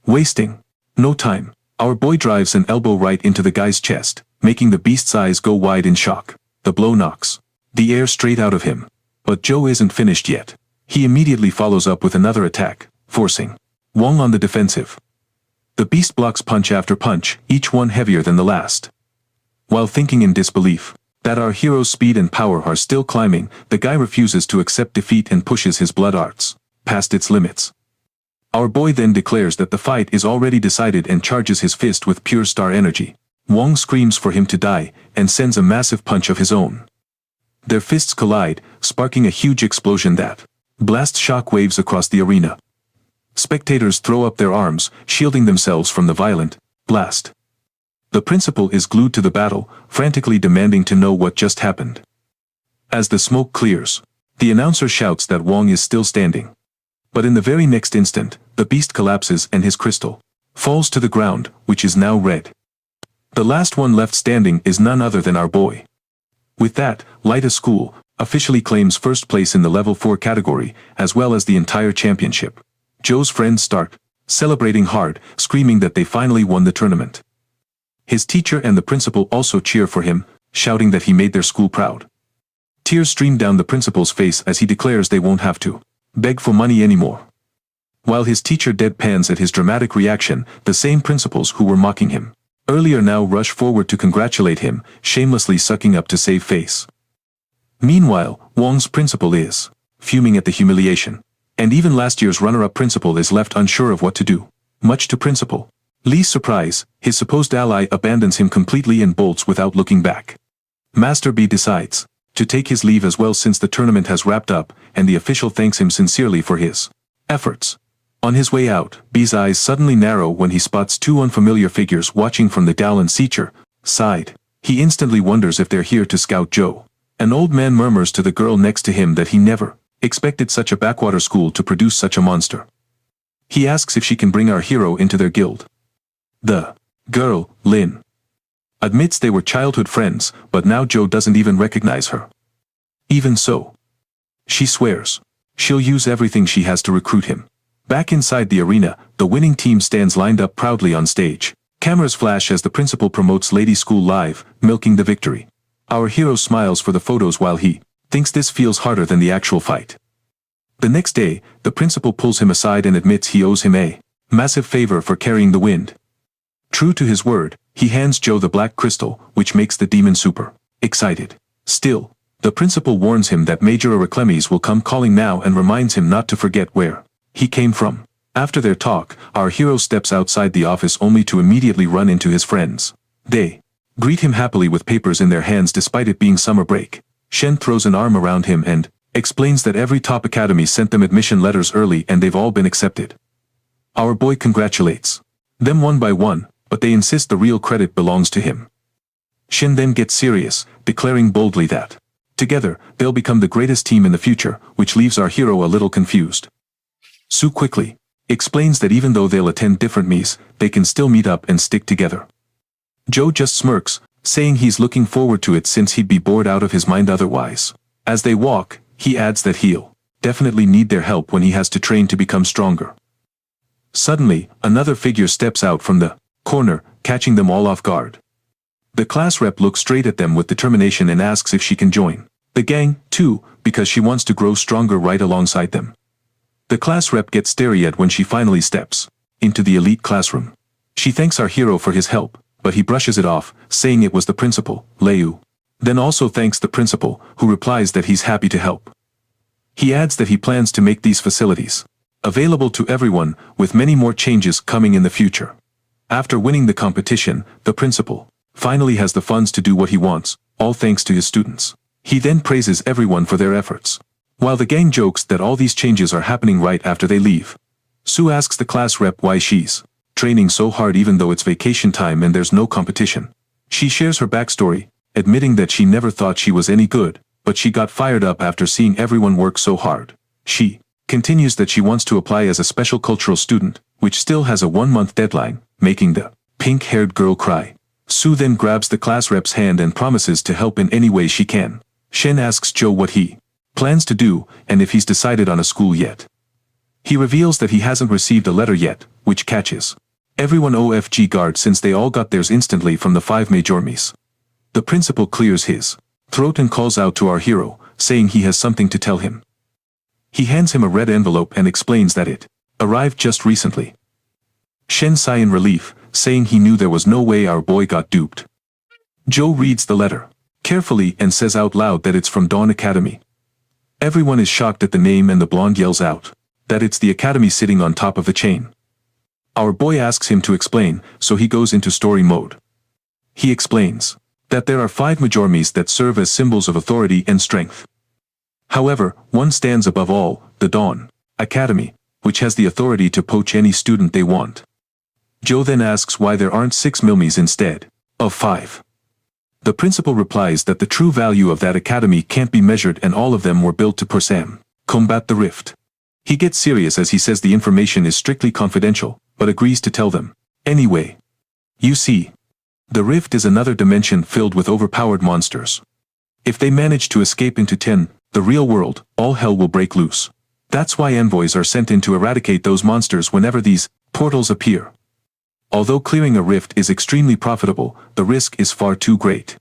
Wasting no time, our boy drives an elbow right into the guy's chest, making the beast's eyes go wide in shock. The blow knocks the air straight out of him. But Joe isn't finished yet. He immediately follows up with another attack, forcing Wong on the defensive. The beast blocks punch after punch, each one heavier than the last. While thinking in disbelief that our hero's speed and power are still climbing, the guy refuses to accept defeat and pushes his blood arts past its limits. Our boy then declares that the fight is already decided and charges his fist with pure star energy. Wong screams for him to die, and sends a massive punch of his own. Their fists collide, sparking a huge explosion that blasts shock waves across the arena. Spectators throw up their arms, shielding themselves from the violent blast. The principal is glued to the battle, frantically demanding to know what just happened. As the smoke clears, the announcer shouts that Wong is still standing. But in the very next instant, the beast collapses and his crystal falls to the ground, which is now red. The last one left standing is none other than our boy. With that, Lita School officially claims first place in the level 4 category, as well as the entire championship. Joe's friends start celebrating hard, screaming that they finally won the tournament. His teacher and the principal also cheer for him, shouting that he made their school proud. Tears stream down the principal's face as he declares they won't have to beg for money anymore. While his teacher deadpans at his dramatic reaction, the same principals who were mocking him earlier now rush forward to congratulate him, shamelessly sucking up to save face. Meanwhile, Wong's principal is fuming at the humiliation. And even last year's runner-up principal is left unsure of what to do. Much to Principal Lee's surprise, his supposed ally abandons him completely and bolts without looking back. Master B decides to take his leave as well since the tournament has wrapped up, and the official thanks him sincerely for his efforts. On his way out, B's eyes suddenly narrow when he spots two unfamiliar figures watching from the Dowland Seacher side. He instantly wonders if they're here to scout Joe. An old man murmurs to the girl next to him that he never expected such a backwater school to produce such a monster. He asks if she can bring our hero into their guild. The girl, Lynn, admits they were childhood friends, but now Joe doesn't even recognize her. Even so, she swears she'll use everything she has to recruit him. Back inside the arena, the winning team stands lined up proudly on stage. Cameras flash as the principal promotes Lady School live, milking the victory. Our hero smiles for the photos while he thinks this feels harder than the actual fight. The next day, the principal pulls him aside and admits he owes him a massive favor for carrying the wind. True to his word, he hands Joe the black crystal, which makes the demon super excited. Still, the principal warns him that Major Arachlemes will come calling now and reminds him not to forget where he came from. After their talk, our hero steps outside the office only to immediately run into his friends. They greet him happily with papers in their hands despite it being summer break. Shen throws an arm around him and explains that every top academy sent them admission letters early and they've all been accepted. Our boy congratulates them one by one, but they insist the real credit belongs to him. Shen then gets serious, declaring boldly that together, they'll become the greatest team in the future, which leaves our hero a little confused. Sue quickly explains that even though they'll attend different meets, they can still meet up and stick together. Joe just smirks, saying he's looking forward to it since he'd be bored out of his mind otherwise. As they walk, he adds that he'll definitely need their help when he has to train to become stronger. Suddenly, another figure steps out from the corner, catching them all off guard. The class rep looks straight at them with determination and asks if she can join the gang, too, because she wants to grow stronger right alongside them. The class rep gets starry-eyed when she finally steps into the elite classroom. She thanks our hero for his help, but he brushes it off, saying it was the principal, Leu. Then also thanks the principal, who replies that he's happy to help. He adds that he plans to make these facilities available to everyone, with many more changes coming in the future. After winning the competition, the principal finally has the funds to do what he wants, all thanks to his students. He then praises everyone for their efforts. While the gang jokes that all these changes are happening right after they leave. Sue asks the class rep why she's training so hard even though it's vacation time and there's no competition. She shares her backstory, admitting that she never thought she was any good, but she got fired up after seeing everyone work so hard. She continues that she wants to apply as a special cultural student, which still has a 1-month deadline, making the pink-haired girl cry. Sue then grabs the class rep's hand and promises to help in any way she can. Shen asks Joe what he plans to do and if he's decided on a school yet. He reveals that he hasn't received a letter yet, which catches everyone OFG guard since they all got theirs instantly from the 5 majormies. The principal clears his throat and calls out to our hero, saying he has something to tell him. He hands him a red envelope and explains that it arrived just recently. Shen sigh in relief, saying he knew there was no way our boy got duped. Joe reads the letter carefully and says out loud that it's from Dawn Academy. Everyone is shocked at the name and the blonde yells out that it's the academy sitting on top of the chain. Our boy asks him to explain, so he goes into story mode. He explains that there are 5 majormies that serve as symbols of authority and strength. However, one stands above all, the Dawn Academy, which has the authority to poach any student they want. Joe then asks why there aren't 6 milmies instead of 5. The principal replies that the true value of that academy can't be measured and all of them were built to prosperan, combat the rift. He gets serious as he says the information is strictly confidential, but agrees to tell them anyway. You see, the rift is another dimension filled with overpowered monsters. If they manage to escape into the real world, all hell will break loose. That's why envoys are sent in to eradicate those monsters whenever these portals appear. Although clearing a rift is extremely profitable, the risk is far too great.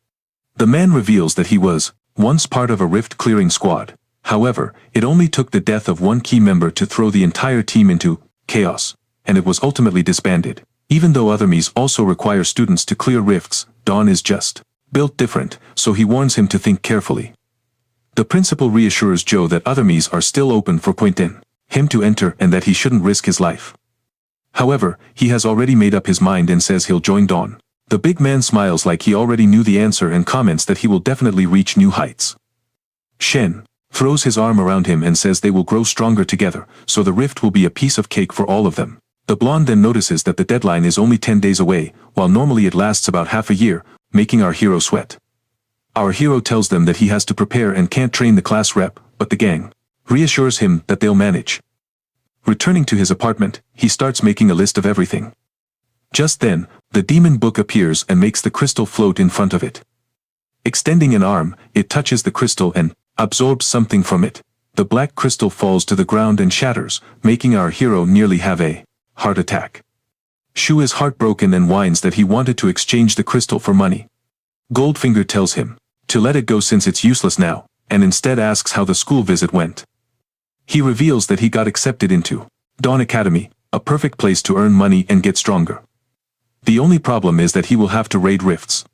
The man reveals that he was once part of a rift clearing squad. However, it only took the death of one key member to throw the entire team into chaos, and it was ultimately disbanded. Even though other Mies also require students to clear rifts, Dawn is just built different, so he warns him to think carefully. The principal reassures Joe that other Mies are still open for him to enter and that he shouldn't risk his life. However, he has already made up his mind and says he'll join Dawn. The big man smiles like he already knew the answer and comments that he will definitely reach new heights. Shen throws his arm around him and says they will grow stronger together, so the rift will be a piece of cake for all of them. The blonde then notices that the deadline is only 10 days away, while normally it lasts about half a year, making our hero sweat. Our hero tells them that he has to prepare and can't train the class rep, but the gang reassures him that they'll manage. Returning to his apartment, he starts making a list of everything. Just then, the demon book appears and makes the crystal float in front of it. Extending an arm, it touches the crystal and absorbs something from it. The black crystal falls to the ground and shatters, making our hero nearly have a heart attack. Shu is heartbroken and whines that he wanted to exchange the crystal for money. Goldfinger tells him to let it go since it's useless now, and instead asks how the school visit went. He reveals that he got accepted into Dawn Academy, a perfect place to earn money and get stronger. The only problem is that he will have to raid rifts.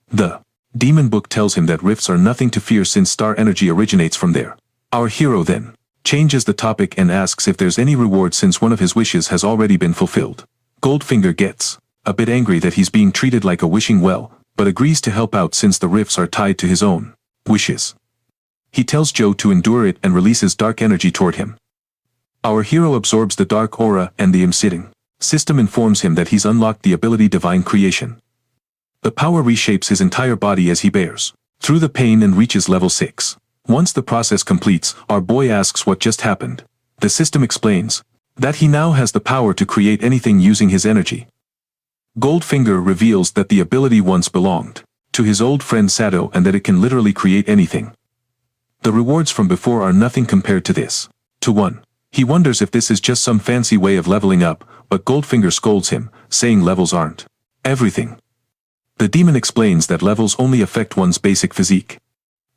The demon book tells him that rifts are nothing to fear since star energy originates from there. Our hero then changes the topic and asks if there's any reward since one of his wishes has already been fulfilled. Goldfinger gets a bit angry that he's being treated like a wishing well, but agrees to help out since the rifts are tied to his own wishes. He tells Joe to endure it and releases dark energy toward him. Our hero absorbs the dark aura and the sitting system informs him that he's unlocked the ability divine creation. The power reshapes his entire body as he bears through the pain and reaches level 6. Once the process completes, our boy asks what just happened. The system explains that he now has the power to create anything using his energy. Goldfinger reveals that the ability once belonged to his old friend Sato and that it can literally create anything. The rewards from before are nothing compared to this. To one, he wonders if this is just some fancy way of leveling up, but Goldfinger scolds him, saying levels aren't everything. The demon explains that levels only affect one's basic physique.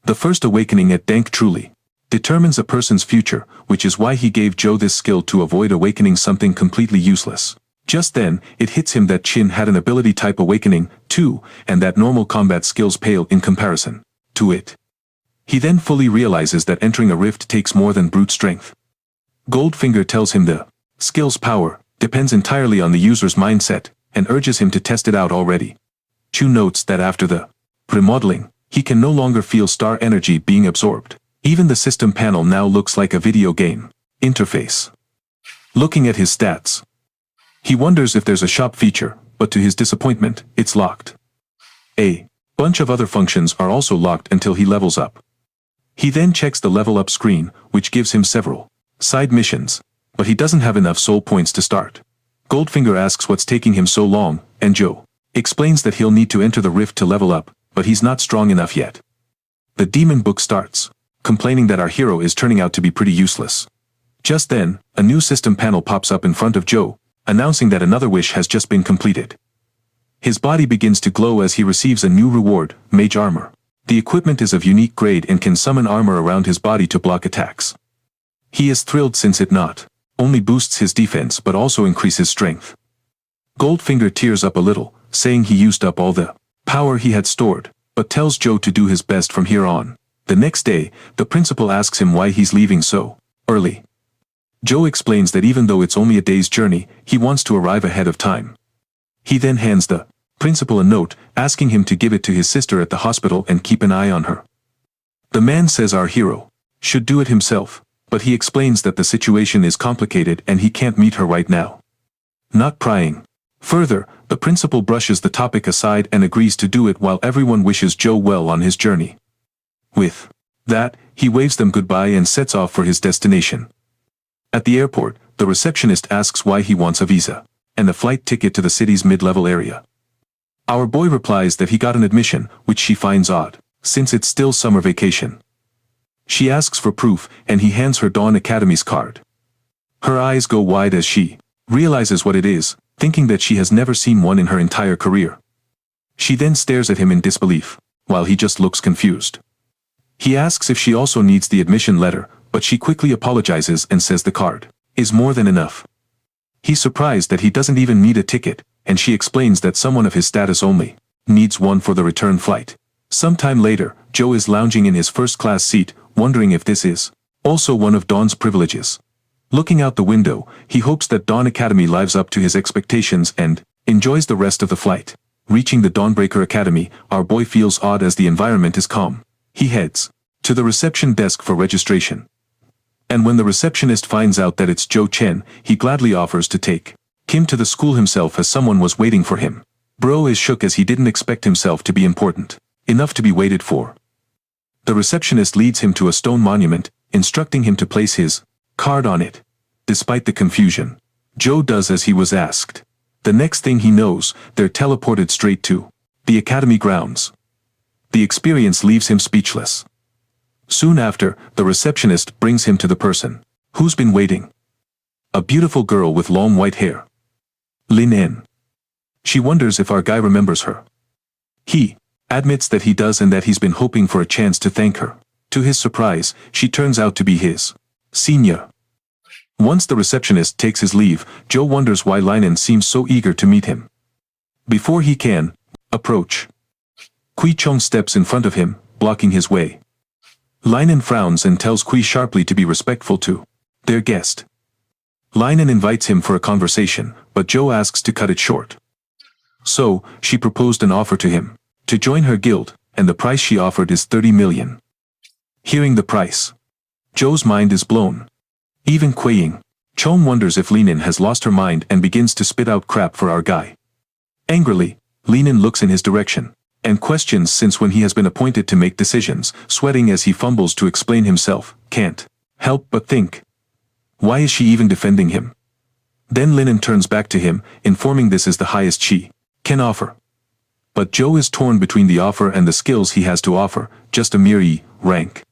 The first awakening at Dank truly determines a person's future, which is why he gave Joe this skill to avoid awakening something completely useless. Just then, it hits him that Chin had an ability type awakening, too, and that normal combat skills pale in comparison to it. He then fully realizes that entering a rift takes more than brute strength. Goldfinger tells him the skill's power depends entirely on the user's mindset, and urges him to test it out already. Chu notes that after the remodeling, he can no longer feel star energy being absorbed. Even the system panel now looks like a video game interface. Looking at his stats, he wonders if there's a shop feature, but to his disappointment, it's locked. Bunch of other functions are also locked until he levels up. He then checks the level up screen, which gives him several side missions, but he doesn't have enough soul points to start. Goldfinger asks what's taking him so long, and Joe explains that he'll need to enter the rift to level up, but he's not strong enough yet. The demon book starts, complaining that our hero is turning out to be pretty useless. Just then, a new system panel pops up in front of Joe, announcing that another wish has just been completed. His body begins to glow as he receives a new reward, mage armor. The equipment is of unique grade and can summon armor around his body to block attacks. He is thrilled since it not only boosts his defense but also increases strength. Goldfinger tears up a little, saying he used up all the power he had stored, but tells Joe to do his best from here on. The next day, the principal asks him why he's leaving so early. Joe explains that even though it's only a day's journey, he wants to arrive ahead of time. He then hands the principal a note, asking him to give it to his sister at the hospital and keep an eye on her. The man says our hero should do it himself, but he explains that the situation is complicated and he can't meet her right now. Not prying further, the principal brushes the topic aside and agrees to do it while everyone wishes Joe well on his journey. With that, he waves them goodbye and sets off for his destination. At the airport, the receptionist asks why he wants a visa and a flight ticket to the city's mid-level area. Our boy replies that he got an admission, which she finds odd, since it's still summer vacation. She asks for proof, and he hands her Dawn Academy's card. Her eyes go wide as she realizes what it is, thinking that she has never seen one in her entire career. She then stares at him in disbelief, while he just looks confused. He asks if she also needs the admission letter, but she quickly apologizes and says the card is more than enough. He's surprised that he doesn't even need a ticket, and she explains that someone of his status only needs one for the return flight. Sometime later, Joe is lounging in his first-class seat, wondering if this is also one of Dawn's privileges. Looking out the window, he hopes that Dawn Academy lives up to his expectations and enjoys the rest of the flight. Reaching the Dawnbreaker Academy, our boy feels odd as the environment is calm. He heads to the reception desk for registration. And when the receptionist finds out that it's Joe Chen, he gladly offers to take him to the school himself as someone was waiting for him. Bro is shook as he didn't expect himself to be important enough to be waited for. The receptionist leads him to a stone monument, instructing him to place his card on it. Despite the confusion, Joe does as he was asked. The next thing he knows, they're teleported straight to the academy grounds. The experience leaves him speechless. Soon after, the receptionist brings him to the person who's been waiting. A beautiful girl with long white hair. Lin N. She wonders if our guy remembers her. He admits that he does and that he's been hoping for a chance to thank her. To his surprise, she turns out to be his senior. Once the receptionist takes his leave, Joe wonders why Linen seems so eager to meet him. Before he can approach, Kui Chong steps in front of him, blocking his way. Linen frowns and tells Kui sharply to be respectful to their guest. Linen invites him for a conversation, but Joe asks to cut it short. So, she proposed an offer to him to join her guild, and the price she offered is 30 million. Hearing the price, Joe's mind is blown. Even Kui Chong wonders if Linen has lost her mind and begins to spit out crap for our guy. Angrily, Linen looks in his direction and questions since when he has been appointed to make decisions, sweating as he fumbles to explain himself, can't help but think. Why is she even defending him? Then Linen turns back to him, informing this is the highest she can offer. But Joe is torn between the offer and the skills he has to offer, just a mere E rank.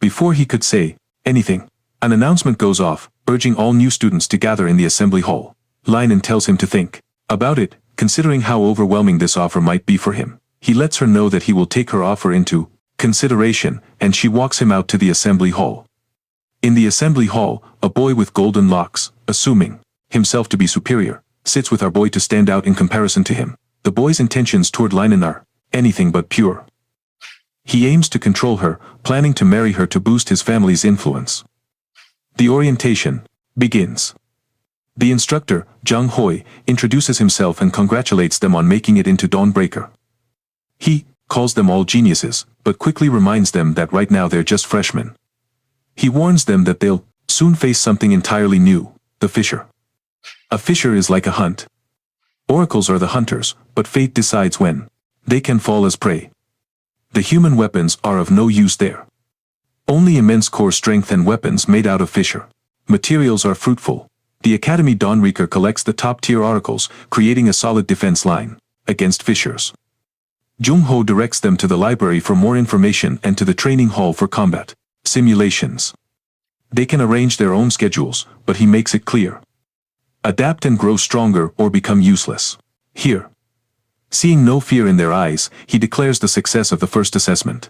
Before he could say anything, an announcement goes off, urging all new students to gather in the assembly hall. Linen tells him to think about it, considering how overwhelming this offer might be for him. He lets her know that he will take her offer into consideration, and she walks him out to the assembly hall. In the assembly hall, a boy with golden locks, assuming himself to be superior, sits with our boy to stand out in comparison to him. The boy's intentions toward Linen are anything but pure. He aims to control her, planning to marry her to boost his family's influence. The orientation begins. The instructor, Zhang Hui, introduces himself and congratulates them on making it into Dawnbreaker. He calls them all geniuses, but quickly reminds them that right now they're just freshmen. He warns them that they'll soon face something entirely new, the Fisher. A Fisher is like a hunt. Oracles are the hunters, but fate decides when. They can fall as prey. The human weapons are of no use there. Only immense core strength and weapons made out of fissure. Materials are fruitful. The Academy Dawnreaker collects the top-tier oracles, creating a solid defense line against fissures. Jung-ho directs them to the library for more information and to the training hall for combat simulations. They can arrange their own schedules, but he makes it clear. Adapt and grow stronger or become useless. Here. Seeing no fear in their eyes, he declares the success of the first assessment.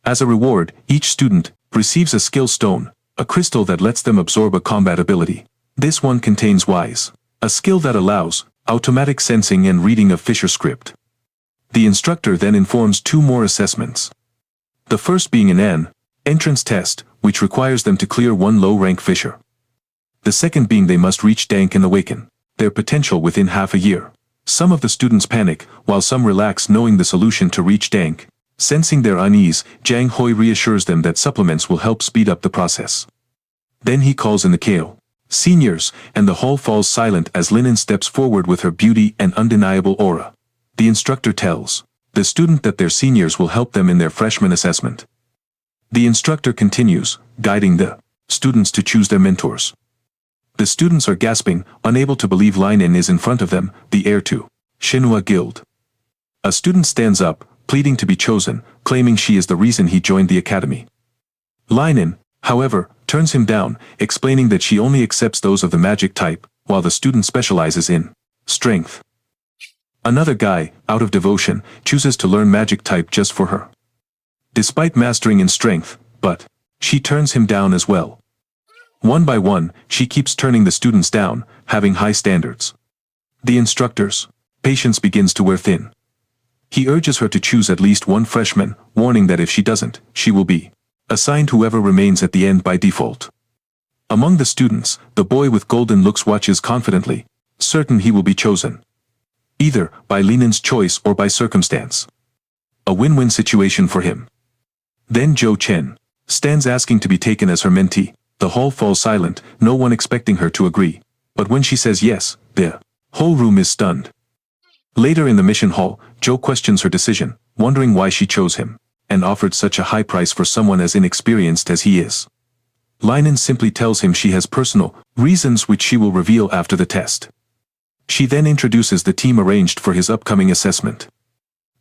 As a reward, each student receives a skill stone, a crystal that lets them absorb a combat ability. This one contains Wise, a skill that allows automatic sensing and reading of fissure script. The instructor then informs 2 more assessments. The first being an entrance test, which requires them to clear 1 low-rank fissure. The second being they must reach Dank and awaken their potential within half a year. Some of the students panic, while some relax knowing the solution to reach Dank. Sensing their unease, Jang Hoi reassures them that supplements will help speed up the process. Then he calls in the Kale seniors, and the hall falls silent as Linen steps forward with her beauty and undeniable aura. The instructor tells the student that their seniors will help them in their freshman assessment. The instructor continues, guiding the students to choose their mentors. The students are gasping, unable to believe Linen is in front of them, the heir to Shinhua Guild. A student stands up, pleading to be chosen, claiming she is the reason he joined the academy. Linen, however, turns him down, explaining that she only accepts those of the magic type, while the student specializes in strength. Another guy, out of devotion, chooses to learn magic type just for her. Despite mastering in strength, but she turns him down as well. One by one, she keeps turning the students down, having high standards. The instructor's patience begins to wear thin. He urges her to choose at least 1 freshman, warning that if she doesn't, she will be assigned whoever remains at the end by default. Among the students, the boy with golden looks watches confidently, certain he will be chosen. Either by Linen's choice or by circumstance. A win-win situation for him. Then Jo Chen stands asking to be taken as her mentee. The hall falls silent, no one expecting her to agree. But when she says yes, the whole room is stunned. Later in the mission hall, Jo questions her decision, wondering why she chose him, and offered such a high price for someone as inexperienced as he is. Linen simply tells him she has personal reasons which she will reveal after the test. She then introduces the team arranged for his upcoming assessment.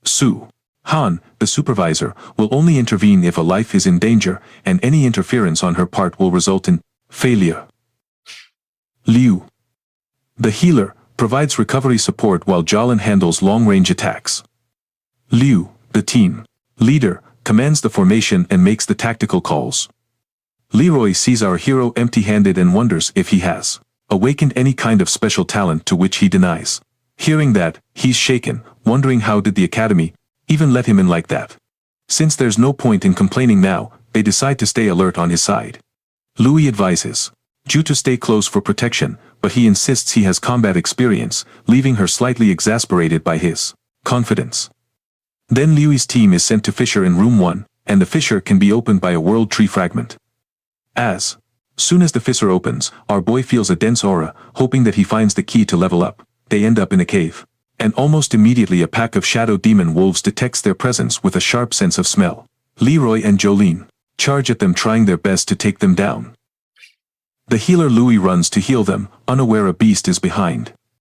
Su Han, the supervisor, will only intervene if a life is in danger, and any interference on her part will result in failure. Liu, the healer, provides recovery support while Jolin handles long-range attacks. Liu, the team leader, commands the formation and makes the tactical calls. Leroy sees our hero empty-handed and wonders if he has awakened any kind of special talent, to which he denies. Hearing that, he's shaken, wondering how did the academy even let him in like that. Since there's no point in complaining now, they decide to stay alert on his side. Louis advises Ju to stay close for protection, but he insists he has combat experience, leaving her slightly exasperated by his confidence. Then Louis's team is sent to fissure in room 1, and the fissure can be opened by a world tree fragment. As soon as the fissure opens, our boy feels a dense aura, hoping that he finds the key to level up. They end up in a cave. And almost immediately a pack of shadow demon wolves detects their presence with a sharp sense of smell. Leroy and Jolene charge at them, trying their best to take them down. The healer Louis runs to heal them, unaware a beast is behind.